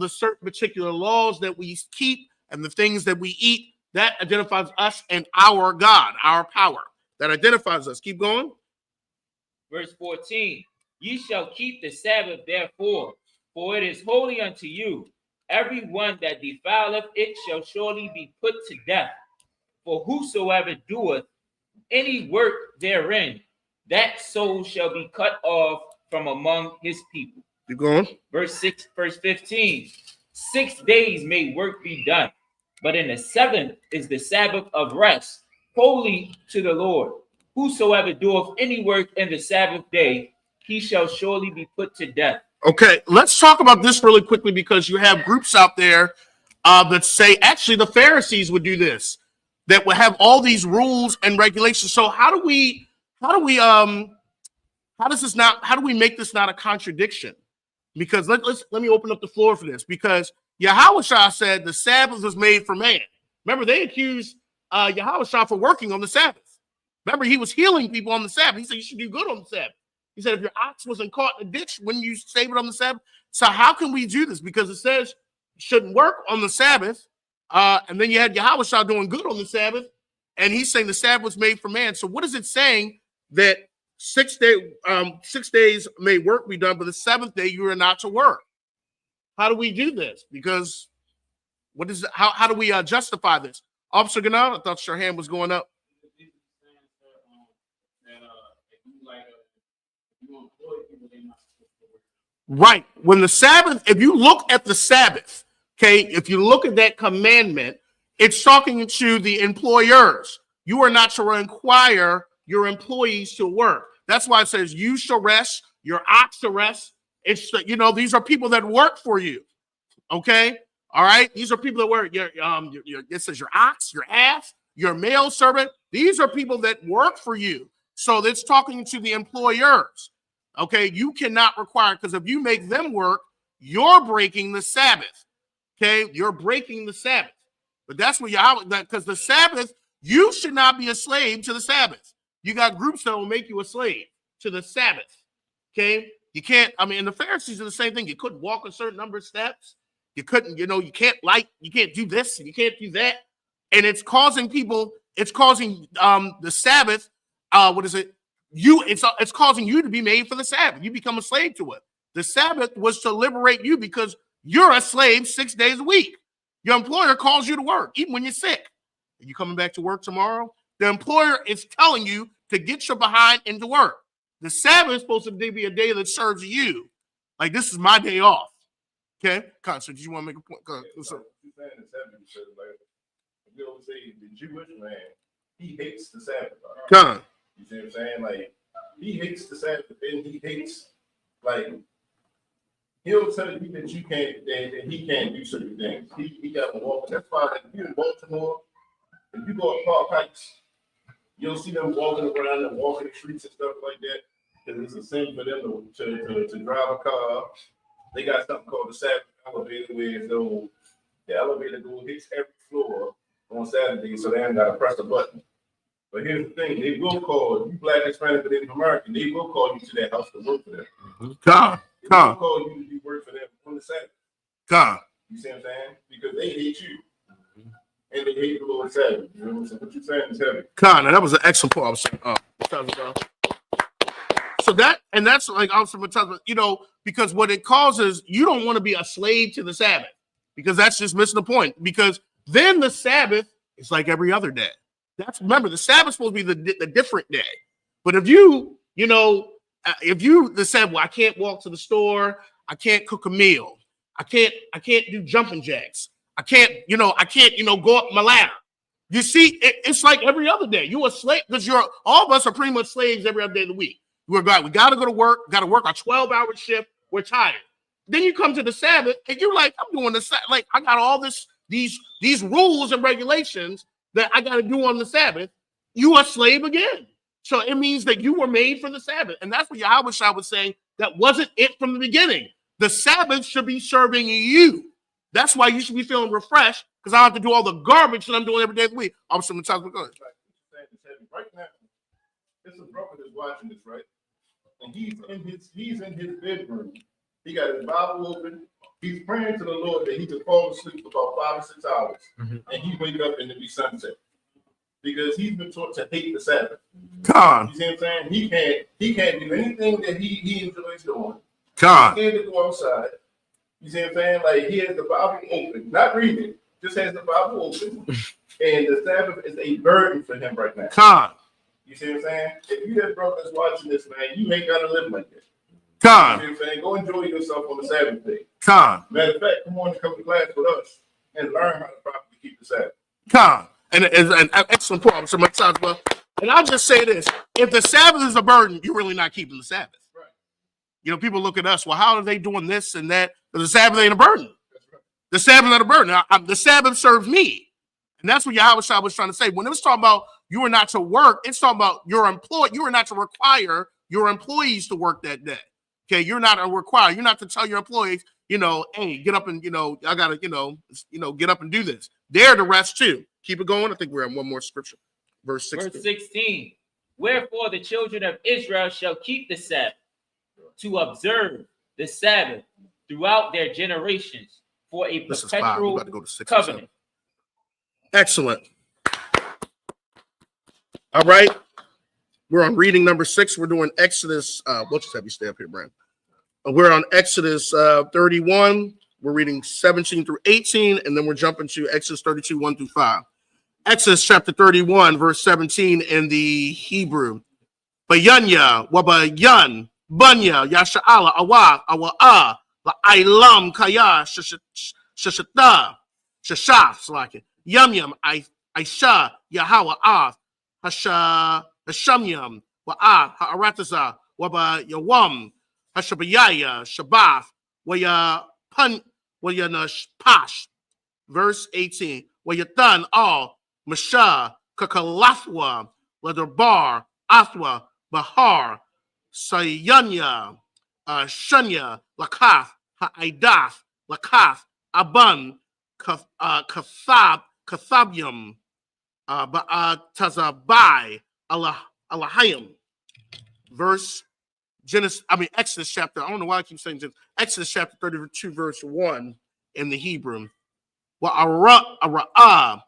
certain particular laws that we keep and the things that we eat. That identifies us and our God, our power. That identifies us. Keep going. Verse 14. Ye shall keep the Sabbath, therefore, for it is holy unto you. Every one that defileth it shall surely be put to death. For whosoever doeth any work therein, that soul shall be cut off from among his people. Keep going. Verse 15. 6 days may work be done, but in the 7th is the Sabbath of rest holy to the Lord. Whosoever doeth any work in the Sabbath day, he shall surely be put to death. Okay, let's talk about this really quickly because you have groups out there that say actually the Pharisees would do this, that would have all these rules and regulations. So how do we make this not a contradiction? Because let me open up the floor for this, because Yahushua said the Sabbath was made for man. Remember, they accused Yahushua for working on the Sabbath. Remember, he was healing people on the Sabbath. He said you should do good on the Sabbath. He said if your ox wasn't caught in a ditch, when you save it on the Sabbath. So how can we do this? Because it says you shouldn't work on the Sabbath. And then you had Yahushua doing good on the Sabbath. And he's saying the Sabbath was made for man. So what is it saying that 6 days may work be done, but the seventh day you are not to work? How do we do this? Because how do we justify this? Officer Ganal, I thought your hand was going up. Right. When the Sabbath, if you look at the Sabbath, okay, if you look at that commandment, it's talking to the employers. You are not to require your employees to work. That's why it says you shall rest, your ox shall rest. It's, these are people that work for you. Okay. All right. These are people that work. It says your ox, your ass, your male servant. These are people that work for you. So it's talking to the employers. Okay. You cannot require, because if you make them work, you're breaking the Sabbath. Okay. You're breaking the Sabbath. But that's what because the Sabbath, you should not be a slave to the Sabbath. You got groups that will make you a slave to the Sabbath. Okay. You can't, and the Pharisees are the same thing. You couldn't walk a certain number of steps. You couldn't, you can't do this, and you can't do that. And it's causing the Sabbath, it's causing you to be made for the Sabbath. You become a slave to it. The Sabbath was to liberate you because you're a slave 6 days a week. Your employer calls you to work, even when you're sick. Are you coming back to work tomorrow? The employer is telling you to get your behind into work. The Sabbath is supposed to be a day that serves you. Like, this is my day off. Okay? So did you want to make a point? You're saying the Sabbath because, we always say the Jewish man, he hates the Sabbath. Right? You see what I'm saying? Like, he hates the Sabbath, and he hates, he'll tell you that you can't, that he can't do certain things. He got to walk. That's why if you're in Baltimore, if you go to Park Heights, you'll see them walking around and walking the streets and stuff like that. Because it's a sin for them to drive a car. They got something called the Sabbath elevator, where the elevator hits every floor on Saturday, so they ain't got to press a button. But here's the thing: they will call you, Black, Hispanic, but Native American. They will call you to their house to work for them. They will call you to do work for them on the Sabbath. You see what I'm saying? Because they hate you. And they hate the Lord Sabbath. You know what I'm saying? What you're saying is heavy. And that was an excellent point. So that's like also, because what it causes, you don't want to be a slave to the Sabbath, because that's just missing the point. Because then the Sabbath is like every other day. Remember, the Sabbath's supposed to be the different day. But if you said, well, I can't walk to the store, I can't cook a meal, I can't do jumping jacks, I can't go up my ladder. You see, it's like every other day. You're a slave, because all of us are pretty much slaves every other day of the week. We got to go to work, got to work a 12-hour shift. We're tired. Then you come to the Sabbath and you're like, I'm doing this. Like, I got all these rules and regulations that I got to do on the Sabbath. You are a slave again. So it means that you were made for the Sabbath. And that's what Yahushua was saying. That wasn't it from the beginning. The Sabbath should be serving you. That's why you should be feeling refreshed, because I don't have to do all the garbage that I'm doing every day of the week. I'm saying, right now, there's a brother that's watching this, right? And he's in his bedroom. He got his Bible open. He's praying to the Lord that he could fall asleep for about 5 or 6 hours, and he wake up and it be sunset, because he's been taught to hate the Sabbath. You see what I'm saying? He can't do anything that he enjoys doing. He's scared to go outside. You see what I'm saying? Like, he has the Bible open, not reading, just has the Bible open, and the Sabbath is a burden for him right now. You see what I'm saying? If you that brother that's watching this, man, you ain't gotta live like this. You see what I'm saying? Go enjoy yourself on the Sabbath day. Matter of fact, come to class with us and learn how to properly keep the Sabbath. And an excellent point. So much time, well, and I'll just say this: if the Sabbath is a burden, you're really not keeping the Sabbath. Right. You know, people look at us. Well, how are they doing this and that? Because the Sabbath ain't a burden. The Sabbath ain't a burden. The Sabbath serves me, and that's what Yahweh was trying to say. When it was talking about you are not to work, it's talking about your employee. You are not to require your employees to work that day. Okay, you're not a require. You're not to tell your employees, you know, hey, get up and I gotta, get up and do this. They're to rest too. Keep it going. I think we're at one more scripture. Verse 16. Verse 16. Wherefore the children of Israel shall keep the Sabbath, to observe the Sabbath throughout their generations, for a perpetual covenant. Excellent. All right. We're on reading number 6. We're doing Exodus. We'll just have you stay up here, Brand. We're on Exodus 31. We're reading 17 through 18, and then we're jumping to Exodus 32, 1 through 5. Exodus chapter 31, verse 17 in the Hebrew. Bayanya, wabayan, banya, yasha'ala, awa, awa'a, la'ailam, kaya, shashata, shashaf, like it. Yum yum, aisha, yahawa, hashamyam, ha'arataza, waba yawam, hashabayaya, shabaf, waya nash. Verse 18. Wayatan all Masha, Kakalathwa, Leatherbar, Athwa, Bahar, Sayanya, Shunya, Lakath, Ha'aidath, Lakath, Aban, Kathabyum, Tazabai, Alahayim. Verse Exodus chapter, I don't know why I keep saying this. Exodus chapter 32, verse 1 in the Hebrew. Wa'ara,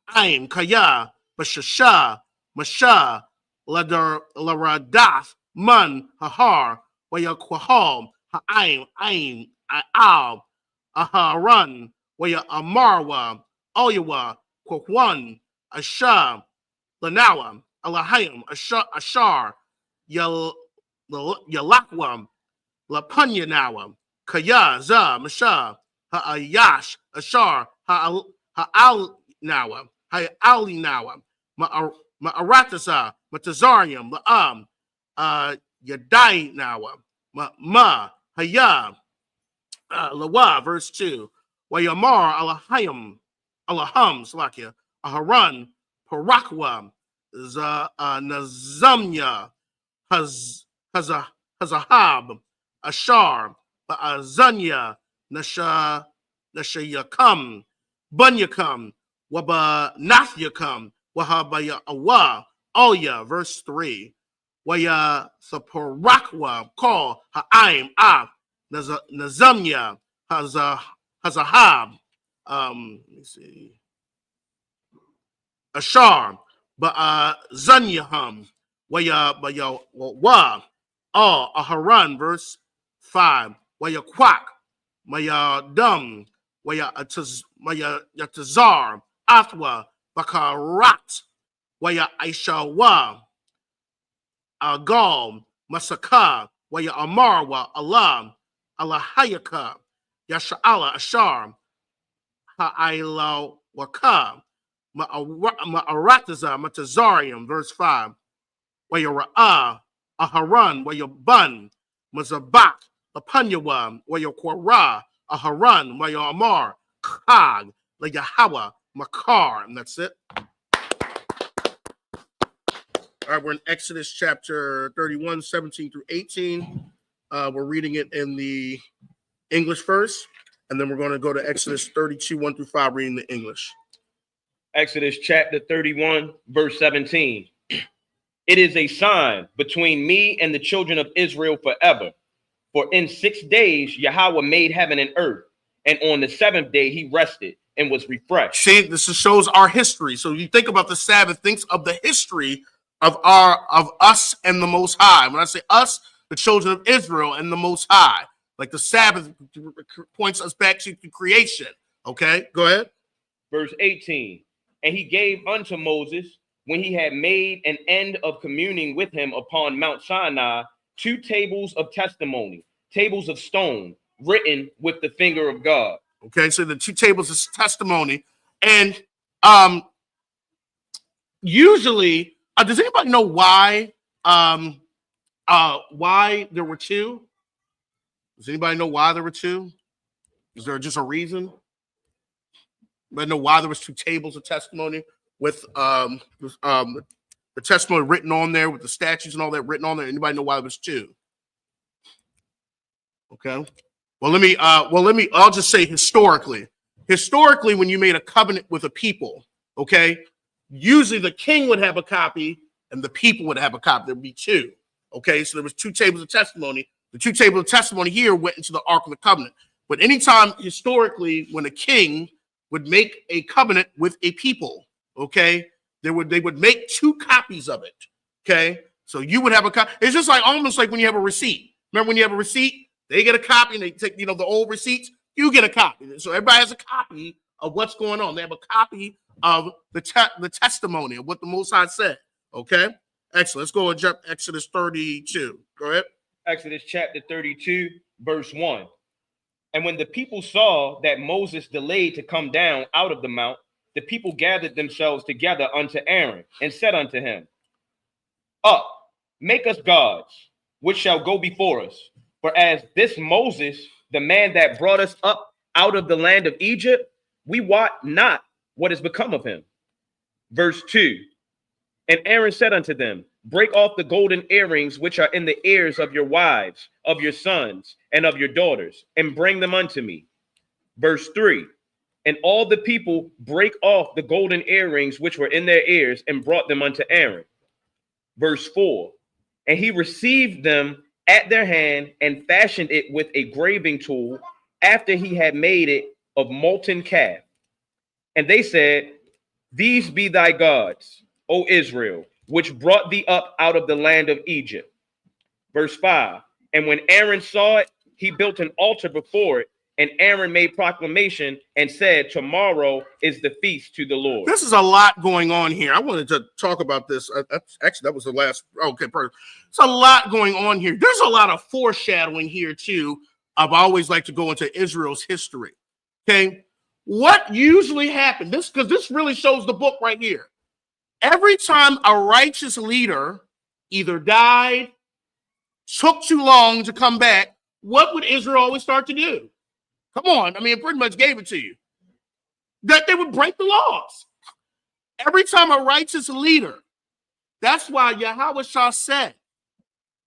ha'aim, kaya, bashasha, masha, laradath, man, hahar, wayakwahal, ha'aim, aim, a'al, aharan, waya amarwa, oyawa, kwakwan, asha, lanawa, alahayim, ashar, yalakwam, lapanyanawa, kaya, za, masha, ha'ayash, ashar, ha'al nawa, ha'ali nawa, ma'aratasa, matazarium, la'am, yadai nawa, haya, lawa, verse 2, wayamar, alaham, slakia, aharan, parakwa, nazamya, hazahab, ashar, ba'azanya, Nashayakam, Bunyakam, Waba Nathyakam, Wahabaya Awa, Oya, verse 3. Waya Saporakwa, Call, Ha'aim, Nazamya, Hazahab, let me see, Ashar, Zanyaham, Waya Wa, Aharan, verse 5. Waya Quack, Maya Dum, Waya Yatazar, Athwa, Bakarat, Waya Aishawa, Agal, Masaka, Waya Amarwa, Alam, Alahayaka, Yasha'ala, Ashar, Ha'ila Waka, Ma'arataza, Matazarium, verse 5. Waya Ra'ah, Aharan, Waya Bun, Mazabak, Lapanyawa, Waya Kwara, Aharan, Waya Amar, Khag, Layahawa, Makar, and that's it. All right, we're in Exodus chapter 31, 17 through 18. We're reading it in the English first, and then we're going to go to Exodus 32, 1 through 5, reading the English. Exodus chapter 31, verse 17. It is a sign between me and the children of Israel forever. For in 6 days Yahweh made heaven and earth, and on the 7th day he rested and was refreshed. See, this shows our history. So you think about the Sabbath, think of the history of us and the Most High. When I say us, the children of Israel and the Most High. Like the Sabbath points us back to creation. Okay, go ahead. Verse 18. And he gave unto Moses, when he had made an end of communing with him upon Mount Sinai, 2 tables of testimony, tables of stone, written with the finger of God. Okay, so the 2 tables of testimony. And usually, does anybody know why there were two? Does anybody know why there were two? Is there just a reason? Anybody know why there was two tables of testimony with the testimony written on there with the statutes and all that written on there? Anybody know why there was two? Okay. Well, I'll just say historically, when you made a covenant with a people, okay, usually the king would have a copy and the people would have a copy. There'd be two. Okay. So there was two tables of testimony. The two tables of testimony here went into the Ark of the Covenant. But anytime historically, when a king would make a covenant with a people, okay, they would make two copies of it. Okay. So you would have a copy. It's just like almost like when you have a receipt. Remember when you have a receipt? They get a copy and they take, the old receipts. You get a copy. So everybody has a copy of what's going on. They have a copy of the testimony of what the Most High said. Okay? Excellent. Let's go and jump Exodus 32. Go ahead. Exodus chapter 32, verse 1. And when the people saw that Moses delayed to come down out of the mount, the people gathered themselves together unto Aaron and said unto him, Up, make us gods, which shall go before us. For as this Moses, the man that brought us up out of the land of Egypt, we wot not what has become of him. Verse 2. And Aaron said unto them, Break off the golden earrings which are in the ears of your wives, of your sons, and of your daughters, and bring them unto me. Verse 3. And all the people brake off the golden earrings which were in their ears, and brought them unto Aaron. Verse 4. And he received them at their hand and fashioned it with a graving tool after he had made it of molten calf. And they said, These be thy gods, O Israel, which brought thee up out of the land of Egypt. Verse 5. And when Aaron saw it, he built an altar before it, and Aaron made proclamation and said, Tomorrow is the feast to the Lord. This is a lot going on here. I wanted to talk about this. Actually, that was the last. Okay, perfect. It's a lot going on here. There's a lot of foreshadowing here, too. I always like to go into Israel's history. Okay. What usually happened? Because this really shows the book right here. Every time a righteous leader either died, took too long to come back, what would Israel always start to do? Come on. I mean, it pretty much gave it to you. That they would break the laws. Every time a righteous leader, that's why Yahweh Shah said,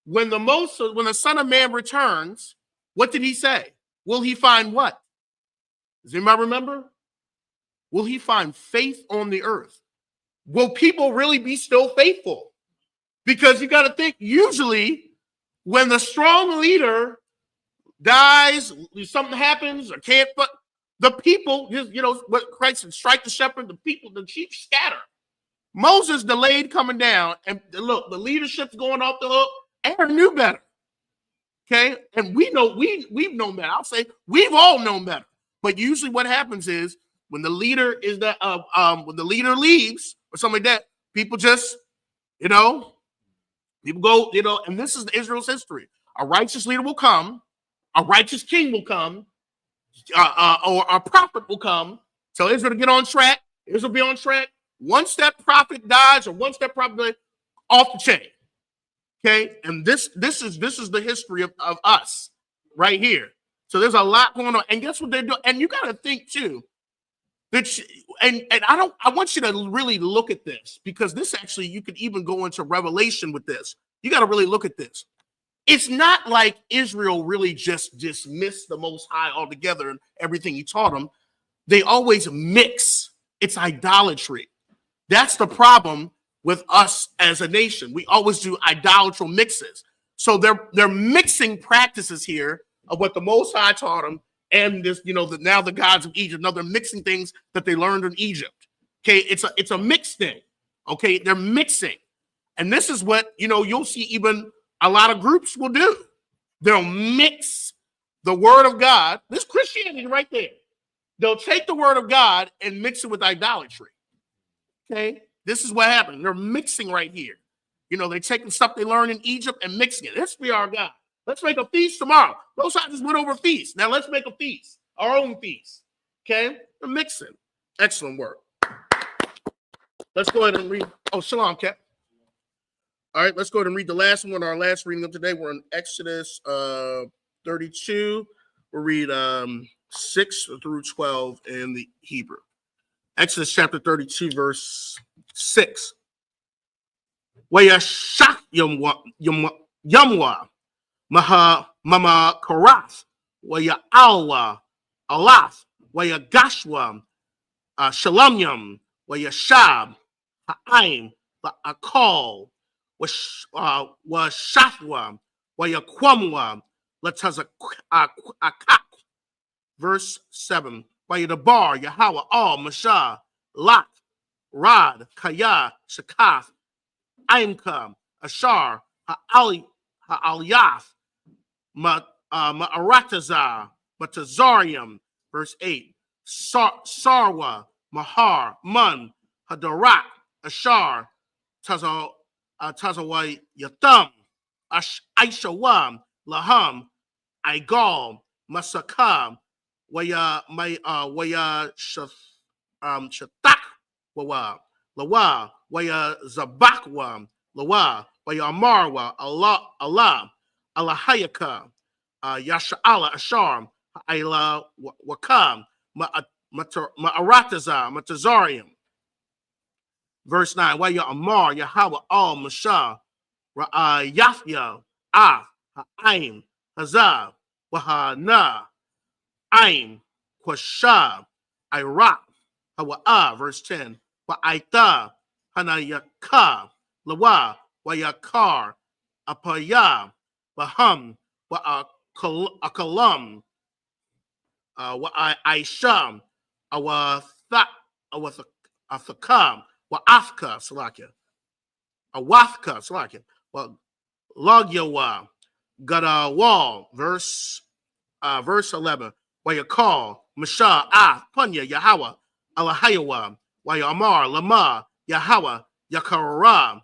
when the Son of Man returns, what did he say? Will he find what? Does anybody remember? Will he find faith on the earth? Will people really be still faithful? Because you got to think, usually when the strong leader dies, something happens or can't, but the people, what Christ said, strike the shepherd, the sheep scatter. Moses delayed coming down, and look, the leadership's going off the hook. Aaron knew better. Okay, and we've known better. I'll say we've all known better. But usually, what happens is when the leader leaves or something like that, people just, people go, and this is Israel's history. A righteous leader will come, a righteous king will come, or a prophet will come, tell Israel to get on track. Israel will be on track. One step prophet dies, or one step prophet dies, off the chain. Okay, and this is the history of us right here. So there's a lot going on, and guess what they're doing? And you got to think too that, I want you to really look at this, because this actually, you could even go into Revelation with this. You got to really look at this. It's not like Israel really just dismissed the Most High altogether and everything he taught them. They always mix. It's idolatry. That's the problem with us as a nation. We always do idolatral mixes. So they're mixing practices here of what the Most High taught them and this, now the gods of Egypt. Now they're mixing things that they learned in Egypt. Okay, it's a mixed thing. Okay, they're mixing. And this is what, you'll see even a lot of groups will do. They'll mix the word of God. This Christianity right there. They'll take the word of God and mix it with idolatry. Okay, this is what happened. They're mixing right here. They're taking stuff they learned in Egypt and mixing it. Let's be our God. Let's make a feast tomorrow. Those guys just went over feast. Now let's make a feast, our own feast. Okay, they're mixing. Excellent work. let's go ahead and read. Oh, shalom, Cap. All right, let's go ahead and read the last one. Our last reading of today. We're in Exodus 32. We'll read 6 through 12 in the Hebrew. Exodus chapter 32, verse 6. Wayashak yamwa maha mama karath waya alwa alath waya gashwa shalom yam waya shab ha'aim akal wa shafwa waya kwamwa lataza akak. Verse 7. Waya dabar Yahweh al masha lat rad kaya shakath Aimka, Ashar, Ha'alyath, Ma'aratazah, Matazarium, verse 8, Sarwa, Mahar, Mun, Hadarak, Ashar, Tazawai Yatham, Aishawam, Laham, Igal, Masakam, Waya Shatak, Lawa, Waya Zabakwa, Lawa, Waya Amarwa, Allah, Allahayaka, Yasha'ala Ashar, Ayla Wakam, Ma'arataza, Matazarium. Verse 9, Waya Amar, Yahweh al Mashah, Yafya, Ha'aim, Hazah, Wahana, Aim, Kwashab, Iraq, Hawa'a, verse 10. Wa'aita, Hanayaka, Lawa, Wayakar, Apaya, Baham, Wa'akalam, Wa'aisham, Awathakam, Wa'afka, Salakia, Awathka, Salakia, Lagyawa, Gadawal, verse 11. Wayakal, Masha, Punya, Yahweh, Alahayawa, Wayamar, Lama, Yahweh, Yakara,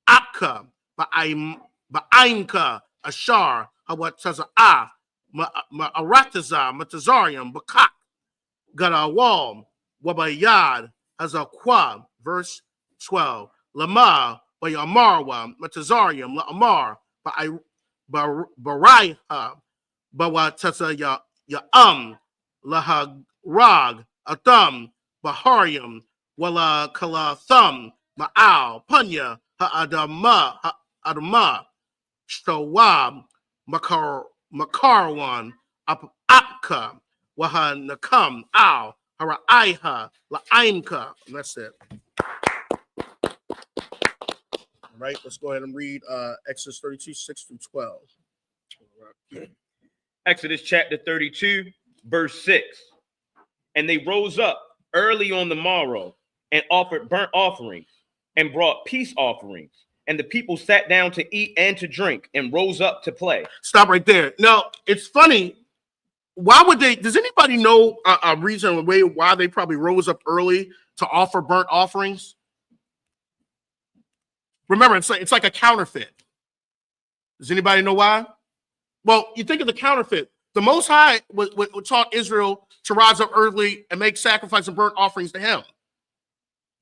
Apka, Ba'aimka, Ashar, Hawataza'ah, Ma'arataza, Matazarium, Bakak, Gadawal, Wabayad, Hazakwa, verse 12. Lama, Wayamarwa, Matazarium, La'amar, Baraiha, Bawataza Ya'am, Lahagrag, Atham, Baharium, Wala Kala Thum, Ma'al, Punya, Ha'adama, Shawab, Makarwan, Apka, Waha Nakam, Al, Haraiha, La'aimka. And that's it. All right, let's go ahead and read Exodus 32, 6 through 12. Exodus chapter 32, verse 6. And they rose up early on the morrow and offered burnt offerings and brought peace offerings. And the people sat down to eat and to drink and rose up to play. Stop right there. Now, it's funny. Why would they? Does anybody know a reason, why they probably rose up early to offer burnt offerings? Remember, it's like a counterfeit. Does anybody know why? Well, you think of the counterfeit. The Most High would taught Israel to rise up early and make sacrifice and burnt offerings to him.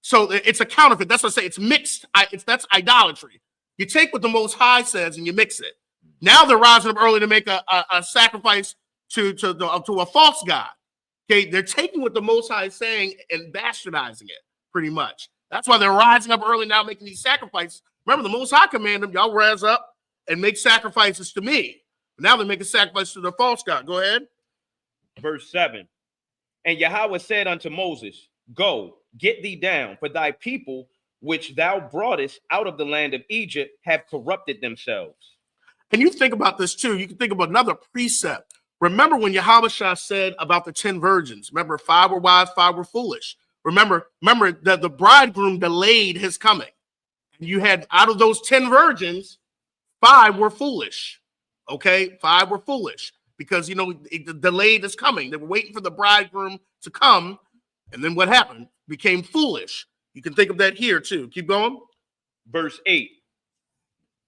So it's a counterfeit. That's what I say. It's mixed. That's idolatry. You take what the Most High says and you mix it. Now they're rising up early to make a sacrifice to a false god. Okay, they're taking what the Most High is saying and bastardizing it, pretty much. That's why they're rising up early now, making these sacrifices. Remember, the Most High commanded them, y'all rise up and make sacrifices to me. Now they're making sacrifices to the false god. Go ahead. Verse 7. And Yahweh said unto Moses, Go, get thee down, for thy people, which thou broughtest out of the land of Egypt, have corrupted themselves. And you think about this too. You can think about another precept. Remember when Yahweh said about the 10 virgins? Remember, 5 were wise, 5 were foolish. Remember that the bridegroom delayed his coming. And you had, out of those 10 virgins, 5 were foolish. Okay, 5 were foolish because, it delayed his coming. They were waiting for the bridegroom to come. And then what happened? Became foolish. You can think of that here too. Keep going. Verse 8.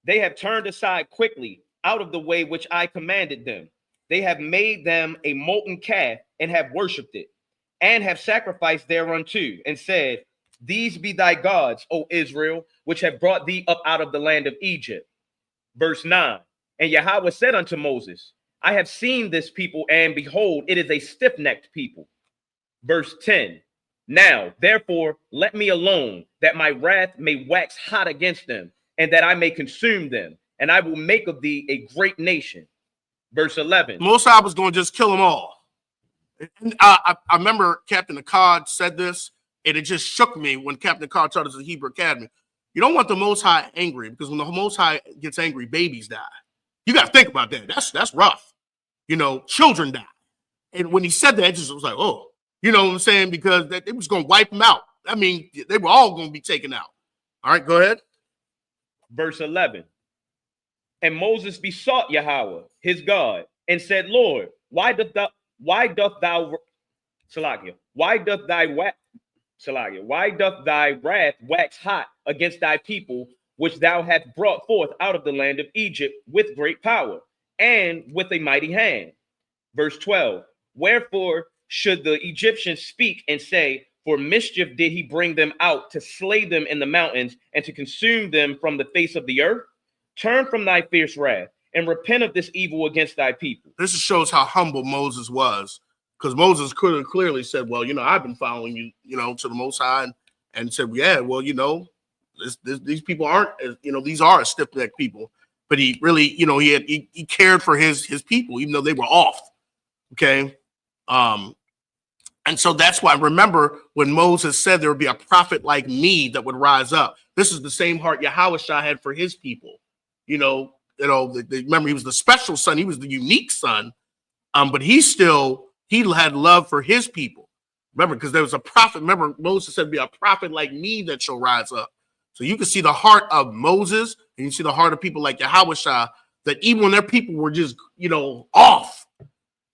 They have turned aside quickly out of the way which I commanded them. They have made them a molten calf and have worshipped it, and have sacrificed thereunto, and said, These be thy gods, O Israel, which have brought thee up out of the land of Egypt. Verse 9. And Yahweh said unto Moses, I have seen this people, and behold, it is a stiff-necked people. Verse 10. Now, therefore, let me alone, that my wrath may wax hot against them, and that I may consume them, and I will make of thee a great nation. Verse 11. Most High was going to just kill them all. And I remember Captain Akkad said this, and it just shook me when Captain Akkad taught us at Hebrew Academy. You don't want the Most High angry, because when the Most High gets angry, babies die. You got to think about that. That's rough. You know, children die. And when he said that, it just was like, oh, you know what I'm saying? Because it was going to wipe them out. I mean, they were all going to be taken out. All right, go ahead. Verse 11. And Moses besought Yahweh, his God, and said, Lord, why doth thy wrath wax hot against thy people, which thou hast brought forth out of the land of Egypt with great power and with a mighty hand? Verse 12. Wherefore should the Egyptians speak and say, for mischief did he bring them out to slay them in the mountains and to consume them from the face of the earth? Turn from thy fierce wrath and repent of this evil against thy people. This shows how humble Moses was, because Moses could have clearly said, well, you know, I've been following you, you know, to the Most High, and said, yeah, well, you know, these people aren't, you know, these are stiff-necked people. But he really, you know, he cared for his people, even though they were off. Okay. And so that's why, remember when Moses said there would be a prophet like me that would rise up. This is the same heart Yahweh had for his people. Remember, he was the special son. He was the unique son. But he had love for his people. Remember, because there was a prophet. Remember, Moses said, be a prophet like me that shall rise up. So you can see the heart of Moses, and you see the heart of people like Yahweh, that even when their people were just, you know, off,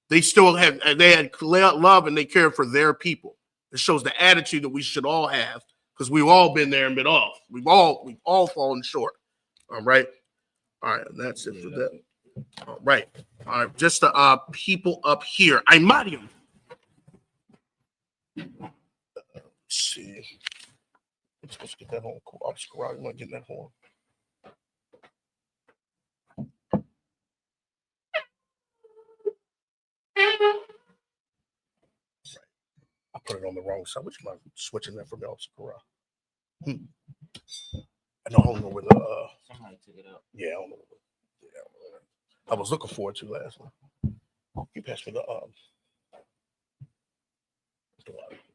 they had love and they cared for their people. It shows the attitude that we should all have, because we've all been there and been off. We've all fallen short. All right. All right. That's it for that. All right. All right. Just the people up here. I'm Mariam. Let's see. I'm supposed to get that horn. I'm not getting that horn. I put it on the wrong side. Which am I switching that from the Obscura? I don't know where the Somebody took it up. yeah, I don't know. I was looking forward to last one. You passed me the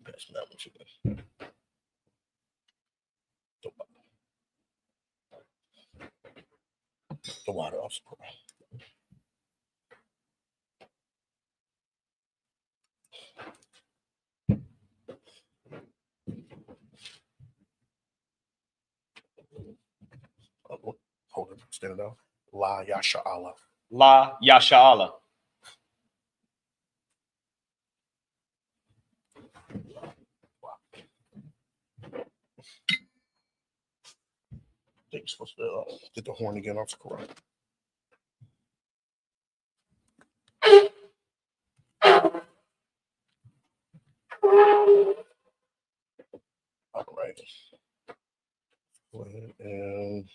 pass me that one too. The water Obscura. Hold it, stand it out. La Yasha Allah. La Yasha Allah. I think you're supposed to get the horn again. That's correct. All right. Go ahead and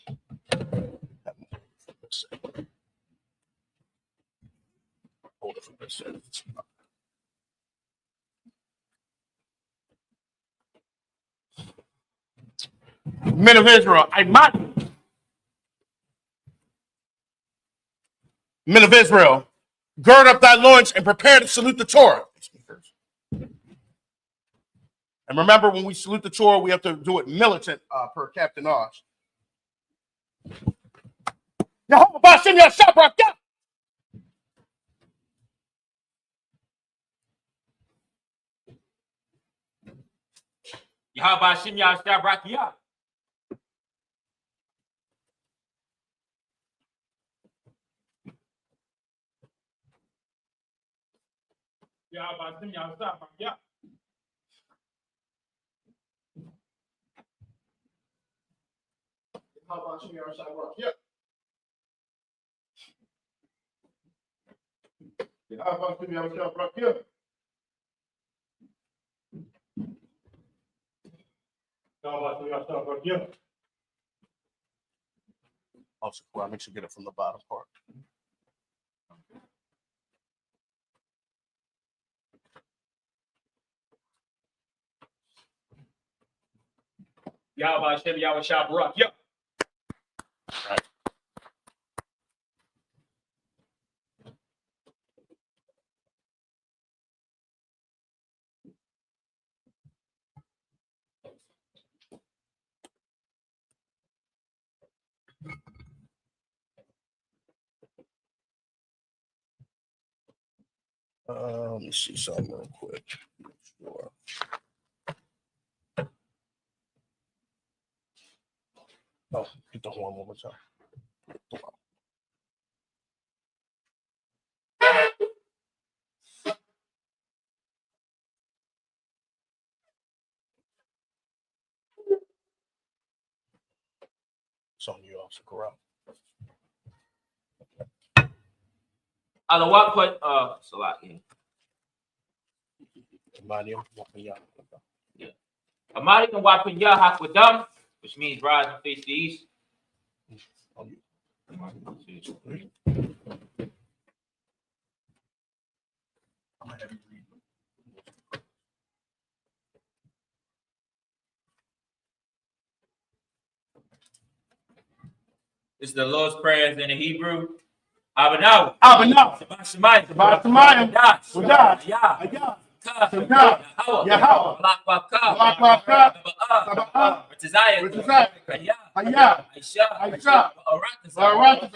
hold it for a second. Men of Israel, Men of Israel, gird up thy loins and prepare to salute the Torah. And remember, when we salute the Torah, we have to do it militant per Captain Osh. Yahweh Bashem Yashabrak. Yahweh Shem Yahshabrak Yah. Yahweh Shem Yahshabrak Yah. How about you, Yahweh? Yeah. How about you, Yahweh? Also, well, make sure you get it from the bottom part. Yahweh Hashem, Yahweh Shah Barak. Yeah. Let me see something real quick. Sure. Oh, get the horn one more time. It's on you, Officer Corral. Allah put Salat in. Yeah. Amadi can wipe in Yah Hakwadam, which means rise and face the east. On you. This is the Lord's prayers in the Hebrew. Abanaw. Abanaw. Shabbat Shemayim. Shabbat Shemayim. Wadash. Wadash. Ayah. Ayah. Ka. Ka. Yahweh. Malak Babka. Malak Babka. Sabbath. Ritazayah. Ritazayah. Ayah. Ayah. Aisha. Aisha. Aratazah.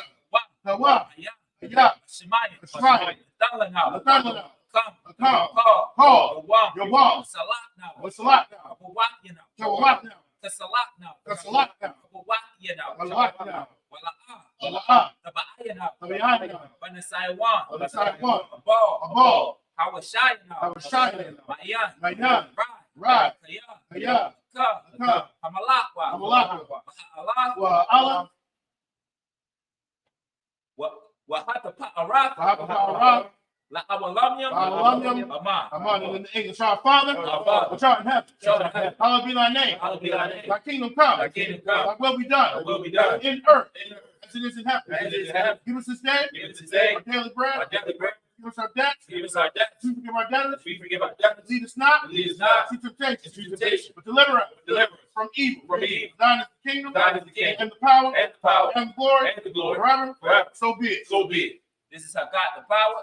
Tawa. Ayah. Ayah. Shemayim. Shemayim. Talanaw. Talanaw. Come. Come. Call. Call. Yawam. Yawam. Salat now. Salat now. Abawat now. Tawat now. Salat now. Salat now. Abawat now. Salat now. Wala'ah. Wala'ah. Taba'ayah now. Tabi'ayah now. Banasaiwan. Banasaiwan. Abal. Abal. Hawashai now. Hawashai now. Mayan. Mayan. Right. Right. Kaya. Ayah. Ka. Ka. Hamalakwa. Hamalakwa. Allah. Wa Allah. Wahatapa Araf. Wa La Awalamyam. Awalamyam. Aman. Aman. In the English, our Father, Our Father, which art in heaven, which art in heaven, hallowed be thy name. Hallowed be thy name. Thy kingdom come. Thy kingdom come. Thy will be done. Thy will be done. In earth In earth as it is in heaven. as it is in heaven. Give us this day Give us this day our daily bread. our daily bread. Give us our debts. Give us our debts. We forgive our debtors. We forgive our debtors. Lead us not. Lead us not into temptation. into temptation. But deliver us Deliver us from evil. from evil. Thine is the kingdom. Thine is the kingdom, And the power. and the power, And the glory. and the glory, Forever. forever. So be it. So be it. This is how God the power.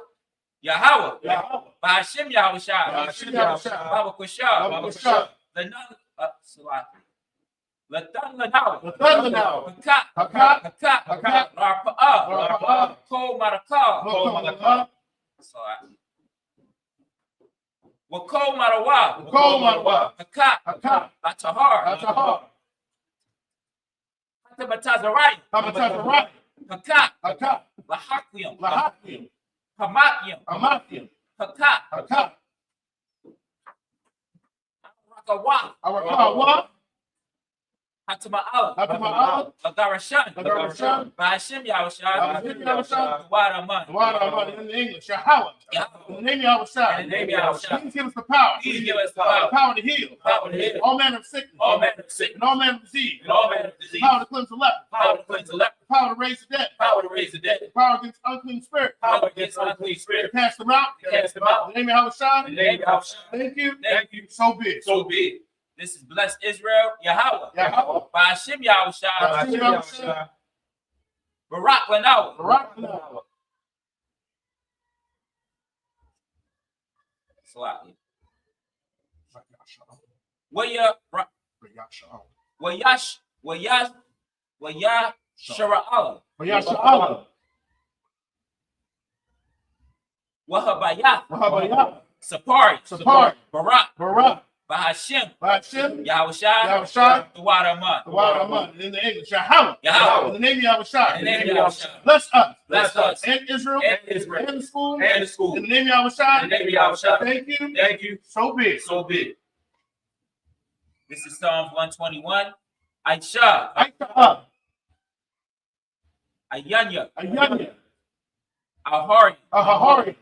Yahweh. Yahweh. Ba'ashem Yahushua. Ba'ashem Yahushua. Baba Kushah. Baba Kushah. The nun. Salati. Latan Lanawa. Latan Lanawa. Hakat. Hakat. Hakat. Hakat. Larpa'a. Larpa'a. Ko Maraka. Ko Maraka. Salati. Wako Marawa. Ko Marawa. Hakat. Hakat. Latahar. Latahar. Hatabatazarai. Hatabatazarai. Hakat. Hakat. Lahakium. Lahakium. Hamakium. Hamakium. Hakat. Hakat. Rakawa. Arakawa. Hatama'ala. Hatama'ala. Lagarashan. Lagarashan. Ba'ashem Yahushua. Ba'ashem Yahushua. Wadaman. Wadaman. In the English, Yahweh. In the name of Yahushua. In the name of Yahushua. Please give us the power. Please give us the power. Power to heal. Power to heal. All manner of sickness. All manner of sickness. And all manner of disease. And all manner of disease. Power to cleanse the leper. Power to cleanse the leper. Power to raise the dead. Power to raise the dead. Power against unclean spirits. Power against unclean To spirits. cast them out. To cast them out. In the name of Yahushua. In the name of Yahushua. Thank you. Thank you. So be it. So be it. This is blessed Israel, Yahweh. Yahweh. Ba'ashem Yahushua. Ba'ashem Yahushua. Barak Lanawa. Barak Lanawa. Salati. Waya Shara'ala. Yahshua. Wahabayah. Wahabayah. Sapari. Barak. Barak. Ba'ashem. Ba'ashem. Yahushua. Yahushua. Wadaman. Wadaman. In the English, Yahweh. Yahweh. In the name of Yahushua. In the name of Yahushua. Bless us. Bless us. And Israel. And Israel. And the school. And the school. In the name of Yahushua. In the name of Yahushua. Thank you. Thank you. So be it. So be it. This is Psalms 121. Aisha. Aisha. Ayanya. Ayanya. Ahari. Ahari.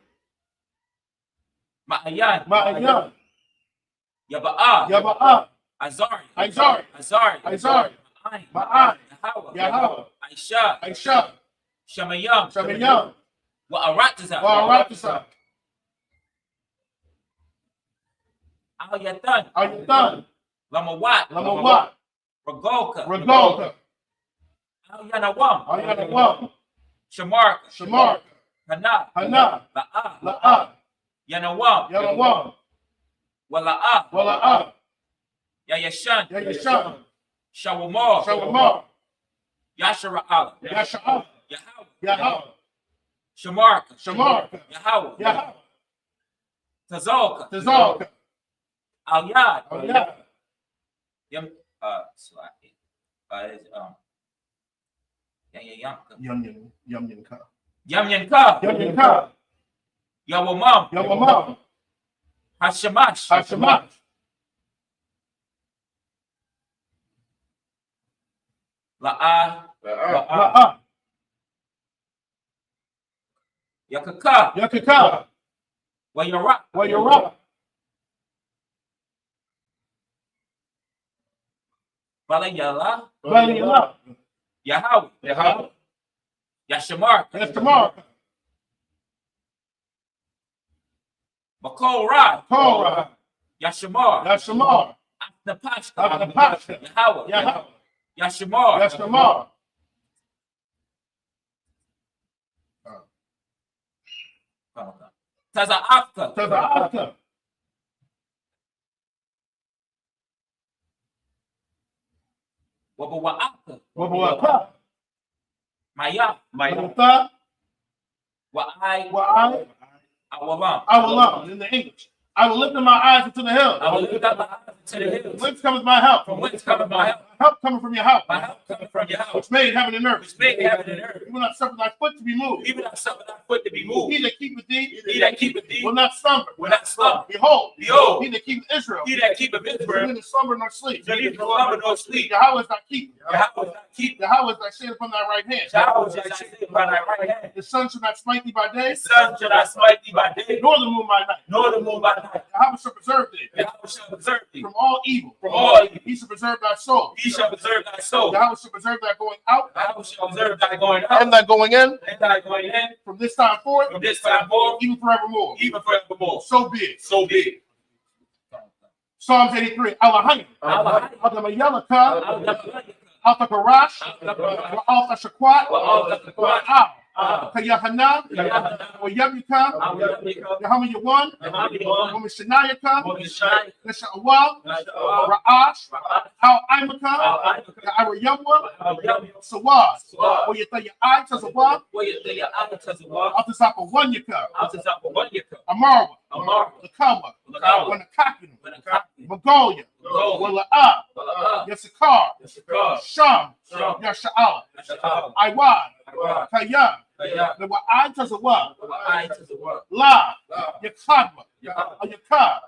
Ma'ayan. Ma'ayan. Yaba'a. Yaba'a. Azari. Azari. Azari. Azari. Ma'ai. Yahweh. Yahweh. Aisha. Aisha. Shemayam. Shemayam. Wa'aratazah. Wa'aratazah. Al-Yatan. Al-Yatan. Lamawat. Lamawat. Regolka. Regolka. Al-Yanawam. Al-Yanawam. Shamarka. Shamarka. Hana. Hana. La'ah. La'ah. Yanawam. Yanawam. Wala'ah. Wala'ah. Yayashan. Yayashan. Shawamar. Shawamar. Yashara'ah. Yasha'ah. Yahweh. Yahweh. Shamarka. Shamarka. Yahweh. Yahweh. Tazolka. Tazalka. Al-Yad. Al-Yad. Yam. Slacky. Yamyanka. Yamyanka. Yamyanka. Yamyanka. Yawamam. Yawamam. Hashamash. Hashamash. La'ah. La'ah. Yakaka. Yakaka. Wayara. Wayara. Balayala. Balayala. Yahweh. Yahweh. Yashamar. Yashamar. Makorah. Korah. Yashamar. Yashamar. Apnapashka. Apnapashka. Yahweh. Yahweh. Yashamar. Yashamar. Taza'afka. Taza'afka. Wabawa'afka. Wabawa'afka. Maya. Mayatha. Wa'ai. Wa'ai. Awalam. Awalam. In the English. I will lift up my eyes into the hills. I will lift up my eyes to the hills. Whence cometh my help? From whence cometh my help? Help coming from your house. My help coming from your house. Which made heaven and earth. Which made heaven and earth. You will not suffer thy foot to be moved. Even not suffer thy foot to be moved. He that keepeth thee. He that keepeth thee. Will not slumber. Will not slumber. Behold. Behold. He that keepeth Israel. He that keepeth Will Israel. neither slumber nor sleep. Neither slumber nor sleep. Yahweh is thy keeper. Yahweh is thy keeper. Yahweh is thy shade upon thy right hand. Yahweh is thy shade upon thy right hand. The sun shall not smite thee by day. The sun shall not smite thee by day. Nor the moon by night. Nor the moon by night. Yahweh shall preserve thee. Yahweh shall preserve thee. From all evil. From all evil. He shall preserve thy soul. He shall preserve thy soul. Yahweh shall preserve thy going out. Yahweh shall preserve thy going out. And thy going in. And thy going in. From this time forth. From this time forth. Even forevermore. Even forevermore. So be it. So be it. Psalms 83. Alahayim. Adamayalaka. Altakarash. Alta Shakwat. Kayahana, Yamika, Yahama Yawan, Womishanayaka, Nasha'awal, Ra'ash, Al Imaka, Ira Yamwa, Sawad, Oyataya I Tazawad, Altazapa Wanyaka, Amarwa, Lakawa, Wanakakin, Magolia, Wala'a, Yasakar, Sham, Yasha'al, Iwad, Kayam, the Wa'ai Tazawad, La, Yakadwa, Ayakad,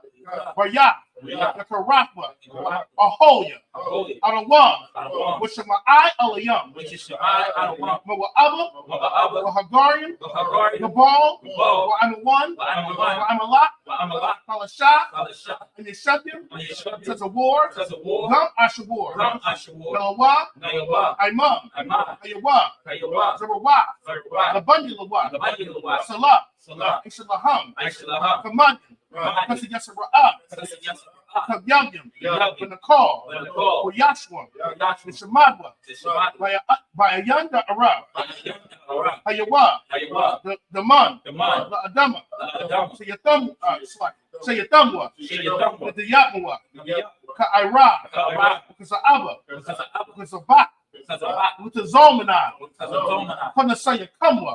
Waya, Yakarakwa, Ahoya, Arawam, Wishama'ai Alayam, Mawa'aba, Wahagarian, Gabal, Wa'amawan, Wa'amalak, Kalasha, and Yeshatim, Tazawar, Gum Ashawar, Nalawa, Imam, Ayawa, Zerawa, Labunyalawa, Salah, Ishalaham, Kamanyan, Kasiyasara'ab, Kabyamyam, Benakal, Yashwam, Nishamadwa, by a Yanda Arab, Hayawa, the Man, the Adama, say your thumb, the Yatmawa, Ka'ira, Kasaaba, Kasabak, with the Zolmanai, Panasaya Kamwa,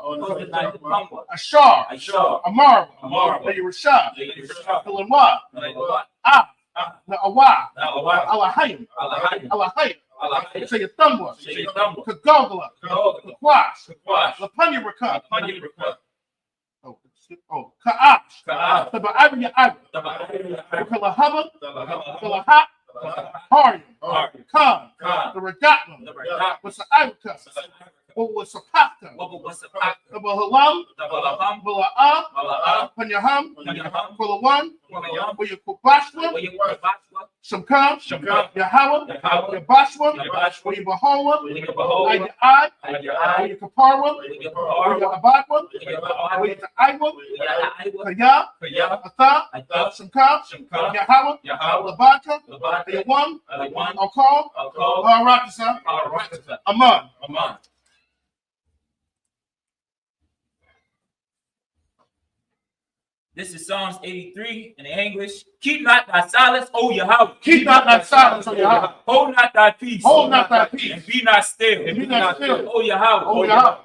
Ashar, Amara, Rashad, Kalanwa, Na'awa, Alahayim, Alahayim, say your thumb, Kagogla, Kakwash, Lapanya Raka, Ka'ash, Taba'abya Abba, Kalahaba, Kalahat, Hari, Khan, the Regatlam, what's the Iwaka, What was Sapaka? What was the pack? The Bahalam, The Balaham, Bala'a, Balaa, Panyaham, Panyaham, Pulawan, Pulayan, Wayakubashwa, Wayakubashwa, Shamkam, Shamkam, Yahweh, Yahweh, Yabashwa, Yabashwa, Wayabahoa, Wayabahoa, Ayai, Ayai, Wayakaparwa, Wayakapar, Wayabadwa, Wayabadwa, Wayaiwa, Wayaiwa, Kaya, Kaya, Atha, Atha, Shamkam, Shamkam, Yahweh, Yahweh, Labaka, Labaka, Ayawam, Alawan, Alkal, Alkal, Barakasa, Arakasa, Aman. Aman. This is Psalms 83 in the English. Keep not thy silence, O Yahweh. Keep not thy silence, O Yahweh. Hold not thy peace. Hold not thy peace. And be not still. And be not still. O Yahweh. O Yahweh.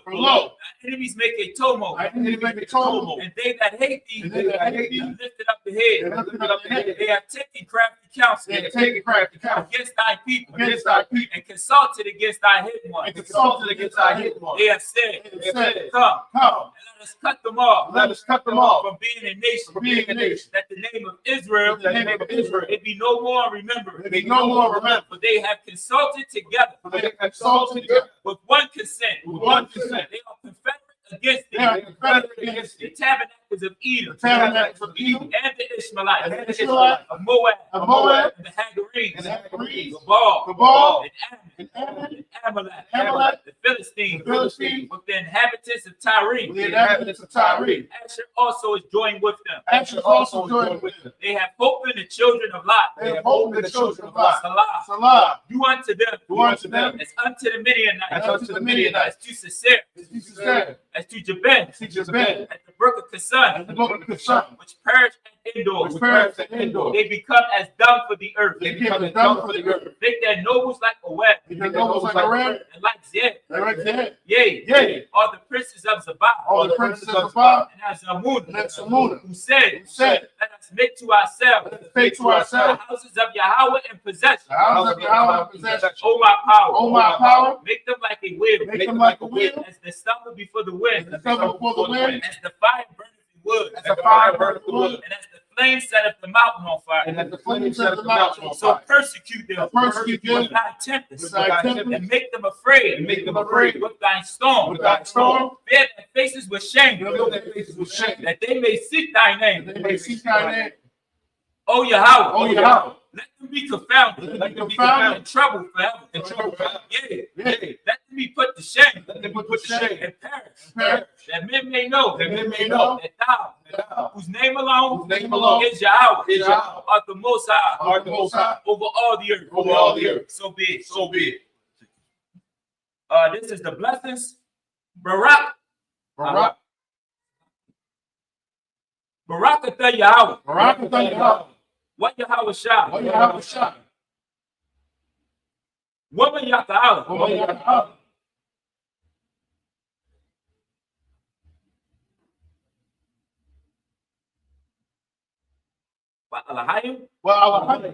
For lo, thy enemies make a tumult. I enemy make a tumult. And they that hate thee, And they that hate thee, lifted up the head. lifted up the head. They have taken crafty counsel They have taken crafty counsel against thy people. against thy people, And consulted against thy hidden ones. and consulted against thy hidden one. They have said, They have said, come, Come, and let us cut them off let us cut them off from being a nation. from being a nation. That the name of Israel, The name of Israel, it be no more remembered. it be no more remembered. For they have consulted together For they have consulted together with one consent. with one consent. They are confederate against They are thee. confederate against The thee. tabernacles of Edom The tabernacles of Edom, and the Ishmaelites, and the Ishmaelites, of Moab, of Moab, and the Hagarenes, and the Hagarenes, Gebal, Gebal, and and Ammon, and Amalek, Amalek, the Philistines, the Philistines, with the inhabitants of Tyre. with the inhabitants of Tyre. Asher also is joined with them. Asher also joined with them. They have hope in the children of Lot. They have hope in the children of Lot. Salah. Salah, Do unto them, do unto them, as unto the Midianites, as unto the Midianites, as to Sisera, as Jesus said, as to Jabin, as he just been, at the brook of and Kasan, the book of the sun, which perished at Endor. which perished at Endor. They become as dung for the earth. They became a dung for the earth. Make their nobles like a web, They became nobles like a ram, and like Zeb. they right there. Yea, Yea, are the princes of Zabah, all the princes of Bob and of Zamun, and Samuna, who said, who said, let us make to ourselves let us take to the ourselves houses of Yahweh in possession. the house of Yahweh in possession. O my power, O my power, make them like a wheel, make them like a wheel, as the stumble before the wind, and the stumble before the wind, as the fire burneth the wood, as the fire burneth the wood, and as the flame setteth the mountain on fire. and as the flames set the mountain on So fire. persecute them Persecute them with thy tempest, with thy tempest, and make them afraid and make them afraid with thy storm. with thy storm, Bear their faces with shame, fill their faces with shame, that they may seek thy and name. they may seek thy name. O Yahweh, O Yahweh, let them be confounded, let them be confounded, and troubled forever. and troubled forever. Yea, Yea, let them be put to shame let them be put to shame, and perish, perish, that men may know that men may know that thou, that thou, whose name alone whose name alone is Yahweh, is Yahweh, art the most high art the Most High, over all the earth. over all the earth. So be it. So be it. This is the blessings. Barak. Barak, Barakatha Yahweh. Barak, Yahweh, What Yahweh Shah. what Yahweh shot, Woman Yaka'ala. what Yahweh, Alahayim. what Allah,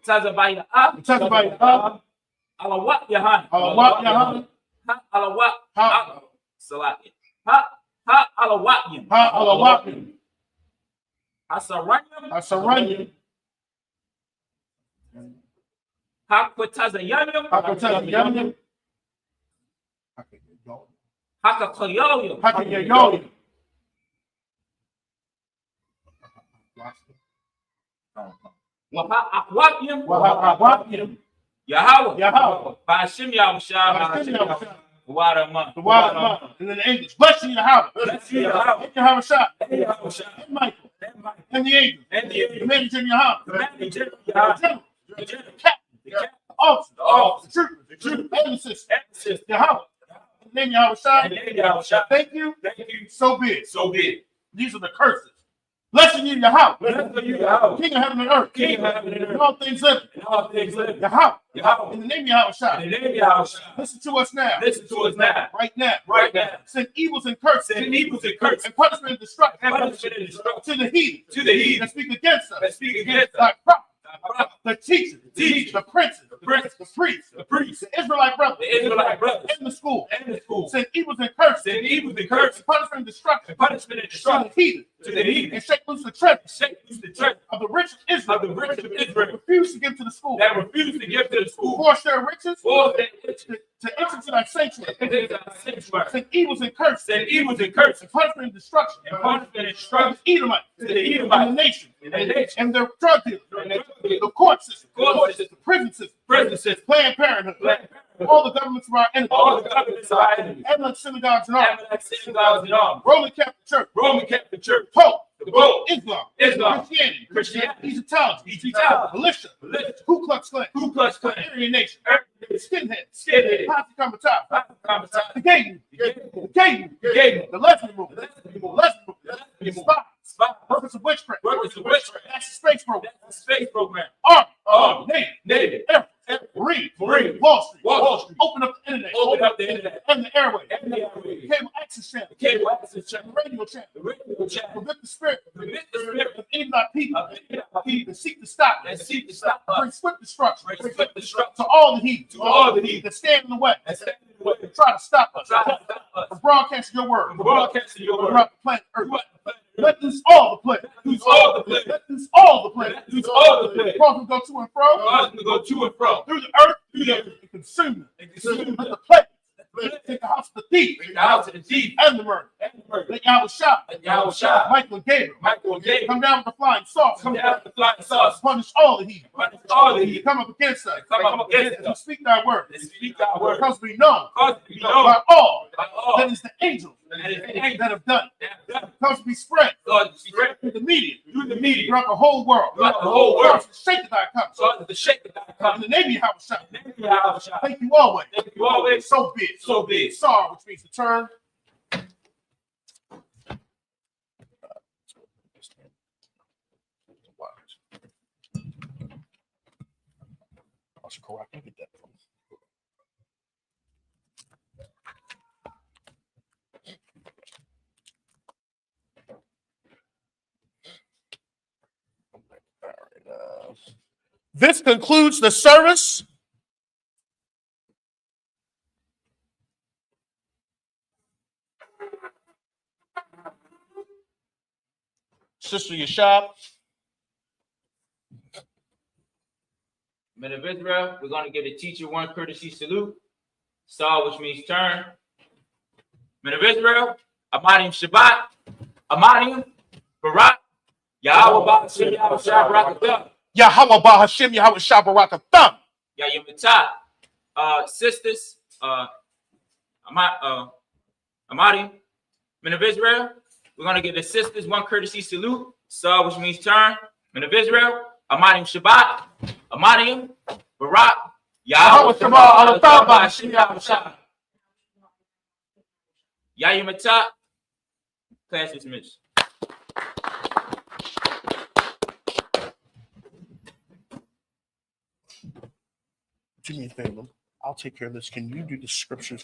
Tazabaya Ab. Alawat Yahan. Allah, Yahweh, Ha Alawat. Ha, Salaki. Ha Alawat. Ha, Allah, Hasaranyam. Asaranyam, Ha Kwatazayanyam. Hakatayam, Hakakoyoyam. Hakayayoyam, Waha Akwatyam. Wahawakyam, Yahweh. Yahweh, Bashim Yahushua. Bashim Yahushua. Wadama. the water, and then the angels, bless you, Yahweh, Bless you, Yahweh. and Yahweh shot, Yahushua. and Michael, And Mike. and the angels, And the the men in Yahweh, Commanding General the Yahweh. general, The general. the captain, The captain. the officer, The officer. the troopers, and the sister, Emphasis. Yahweh, and then Yahweh shot, And then Yahushua. thank you, Thank you. so be it. So be it. These are the curses. Blessing you, Yahweh, Blessed you, Yahweh. King of heaven and earth, King of heaven and earth. and all things living, And all things living. Yahweh, Yahweh. in the name of Yahweh shot, In the name of Yahushua. listen to us now, Listen to us now. right now, Right now. send evils and curses, Send evils and curses. and punishment and destruction, And punishment and destruction. to the heathen, To the heathen. that speak against us, That speak against us. thy prophets, Thy prophet. the teachers, Teachers. the princes, princes. the priests, The priests. the Israelite brothers, The Israelite brothers. in the school, And the school. send evils and curses, Send evils and curses. and punishment and destruction, And punishment and to destruction. the heathen, to the heathen, and shake loose the treasure shake loose the treasure of the rich of Israel, of the rich of Israel, refuse to give to the school, that refuse to give to the school, force their riches for their riches, to enter to thy sanctuary, into thy sanctuary, send evils and curses, send evils and curses, and punishment and destruction, and punishment and to destruction the Edomites, to the and the Edomites, nation, and the nation, and their drug dealers, and their drug dealers, the court system, court system, the prison system, prison system, Planned Parenthood, Planned Parenthood, all the governments of our enemies, all the governments of our enemies, Amalek synagogues and all, Amalek synagogues and arms, Roman Catholic Church, Roman Catholic Church, Pope, the Pope, Islam, Islam, Christianity, Egyptology, Egyptology, militia, militia, Ku Klux Klan, Ku Klux Klan, Aryan Nation, skinheads, skinhead, Posse Comitatus, Comitatus, the gay youth, the gay youth, the gay youth, the lesbian movement, lesbian the movement, lesbian movement, the spy, workers of witchcraft, workers of witchcraft, that's the space program, that's the space program, Army, Navy, Navy, Air Force, Marine, Wall Street, Wall Street, open up the internet, open up the internet, and the airway, and the airwaves, cable access channel, the cable access the channel, radio channel, the radio channel, prevent the spirit permit the spirit of any of our people of any of our people that seek to stop that us, seek to stop bring us, swift destruction bring swift destruction to all the heathen, to all the heathen that stand in the way, and stand in the way, and try to stop us try to stop us from broadcasting your word from broadcasting your word throughout the planet Earth. throughout the planet. Let loose all the plague. Loose all the plague. Let loose all the plague. Loose all the plague. Cause them to go to and fro Cause them to go to and fro through the earth, and consume them. and consume Let them. the plague take the house of the thief Bring the house of the thief and the murder. and the murder. Let Yahweh shot. And Yahweh shot. Michael and Gabriel. Michael and Gabriel Come down with the flying saucer. come down with the flying saucer, Punish all the heathen. punish all the heathen, Come up against us. come up against As we us, speak thy word. and speak thy word, Because we know cause it to be known by all by all that is the angels that is the angel that have done. that have done, Because we spread cause it to spread through the media through the media, throughout the whole world. throughout the whole world, Cause the shake of thy comes. cause it to shake the thy In cup. the name of Yahweh shot. Thank you, Yahweh Shai. Thank you always. Thank you always, So be it. so be it. Sorrow, which means to turn. That's correct. Look at that. This concludes the service. Sister Yashab. Men of Israel, we're going to give the teacher one courtesy salute. Saw, which means turn. Men of Israel, Amadim Shabbat, Amadim, Barak, Yahweh Ba'ashem, Yahweh Shai, Barakathah, Yahweh Bahashem, Yahweh Shabarakatham. Yayamatah, sisters, Amadim, Men of Israel, we're going to give the sisters one courtesy salute. Saw, which means turn. Men of Israel, Amadim Shabbat, Amadim, Barak, Yahweh Shabbat, Ba'ashem, Yahweh Shai. Yayamatah, class dismissed. Do me a favor. I'll take care of this. Can you do the scriptures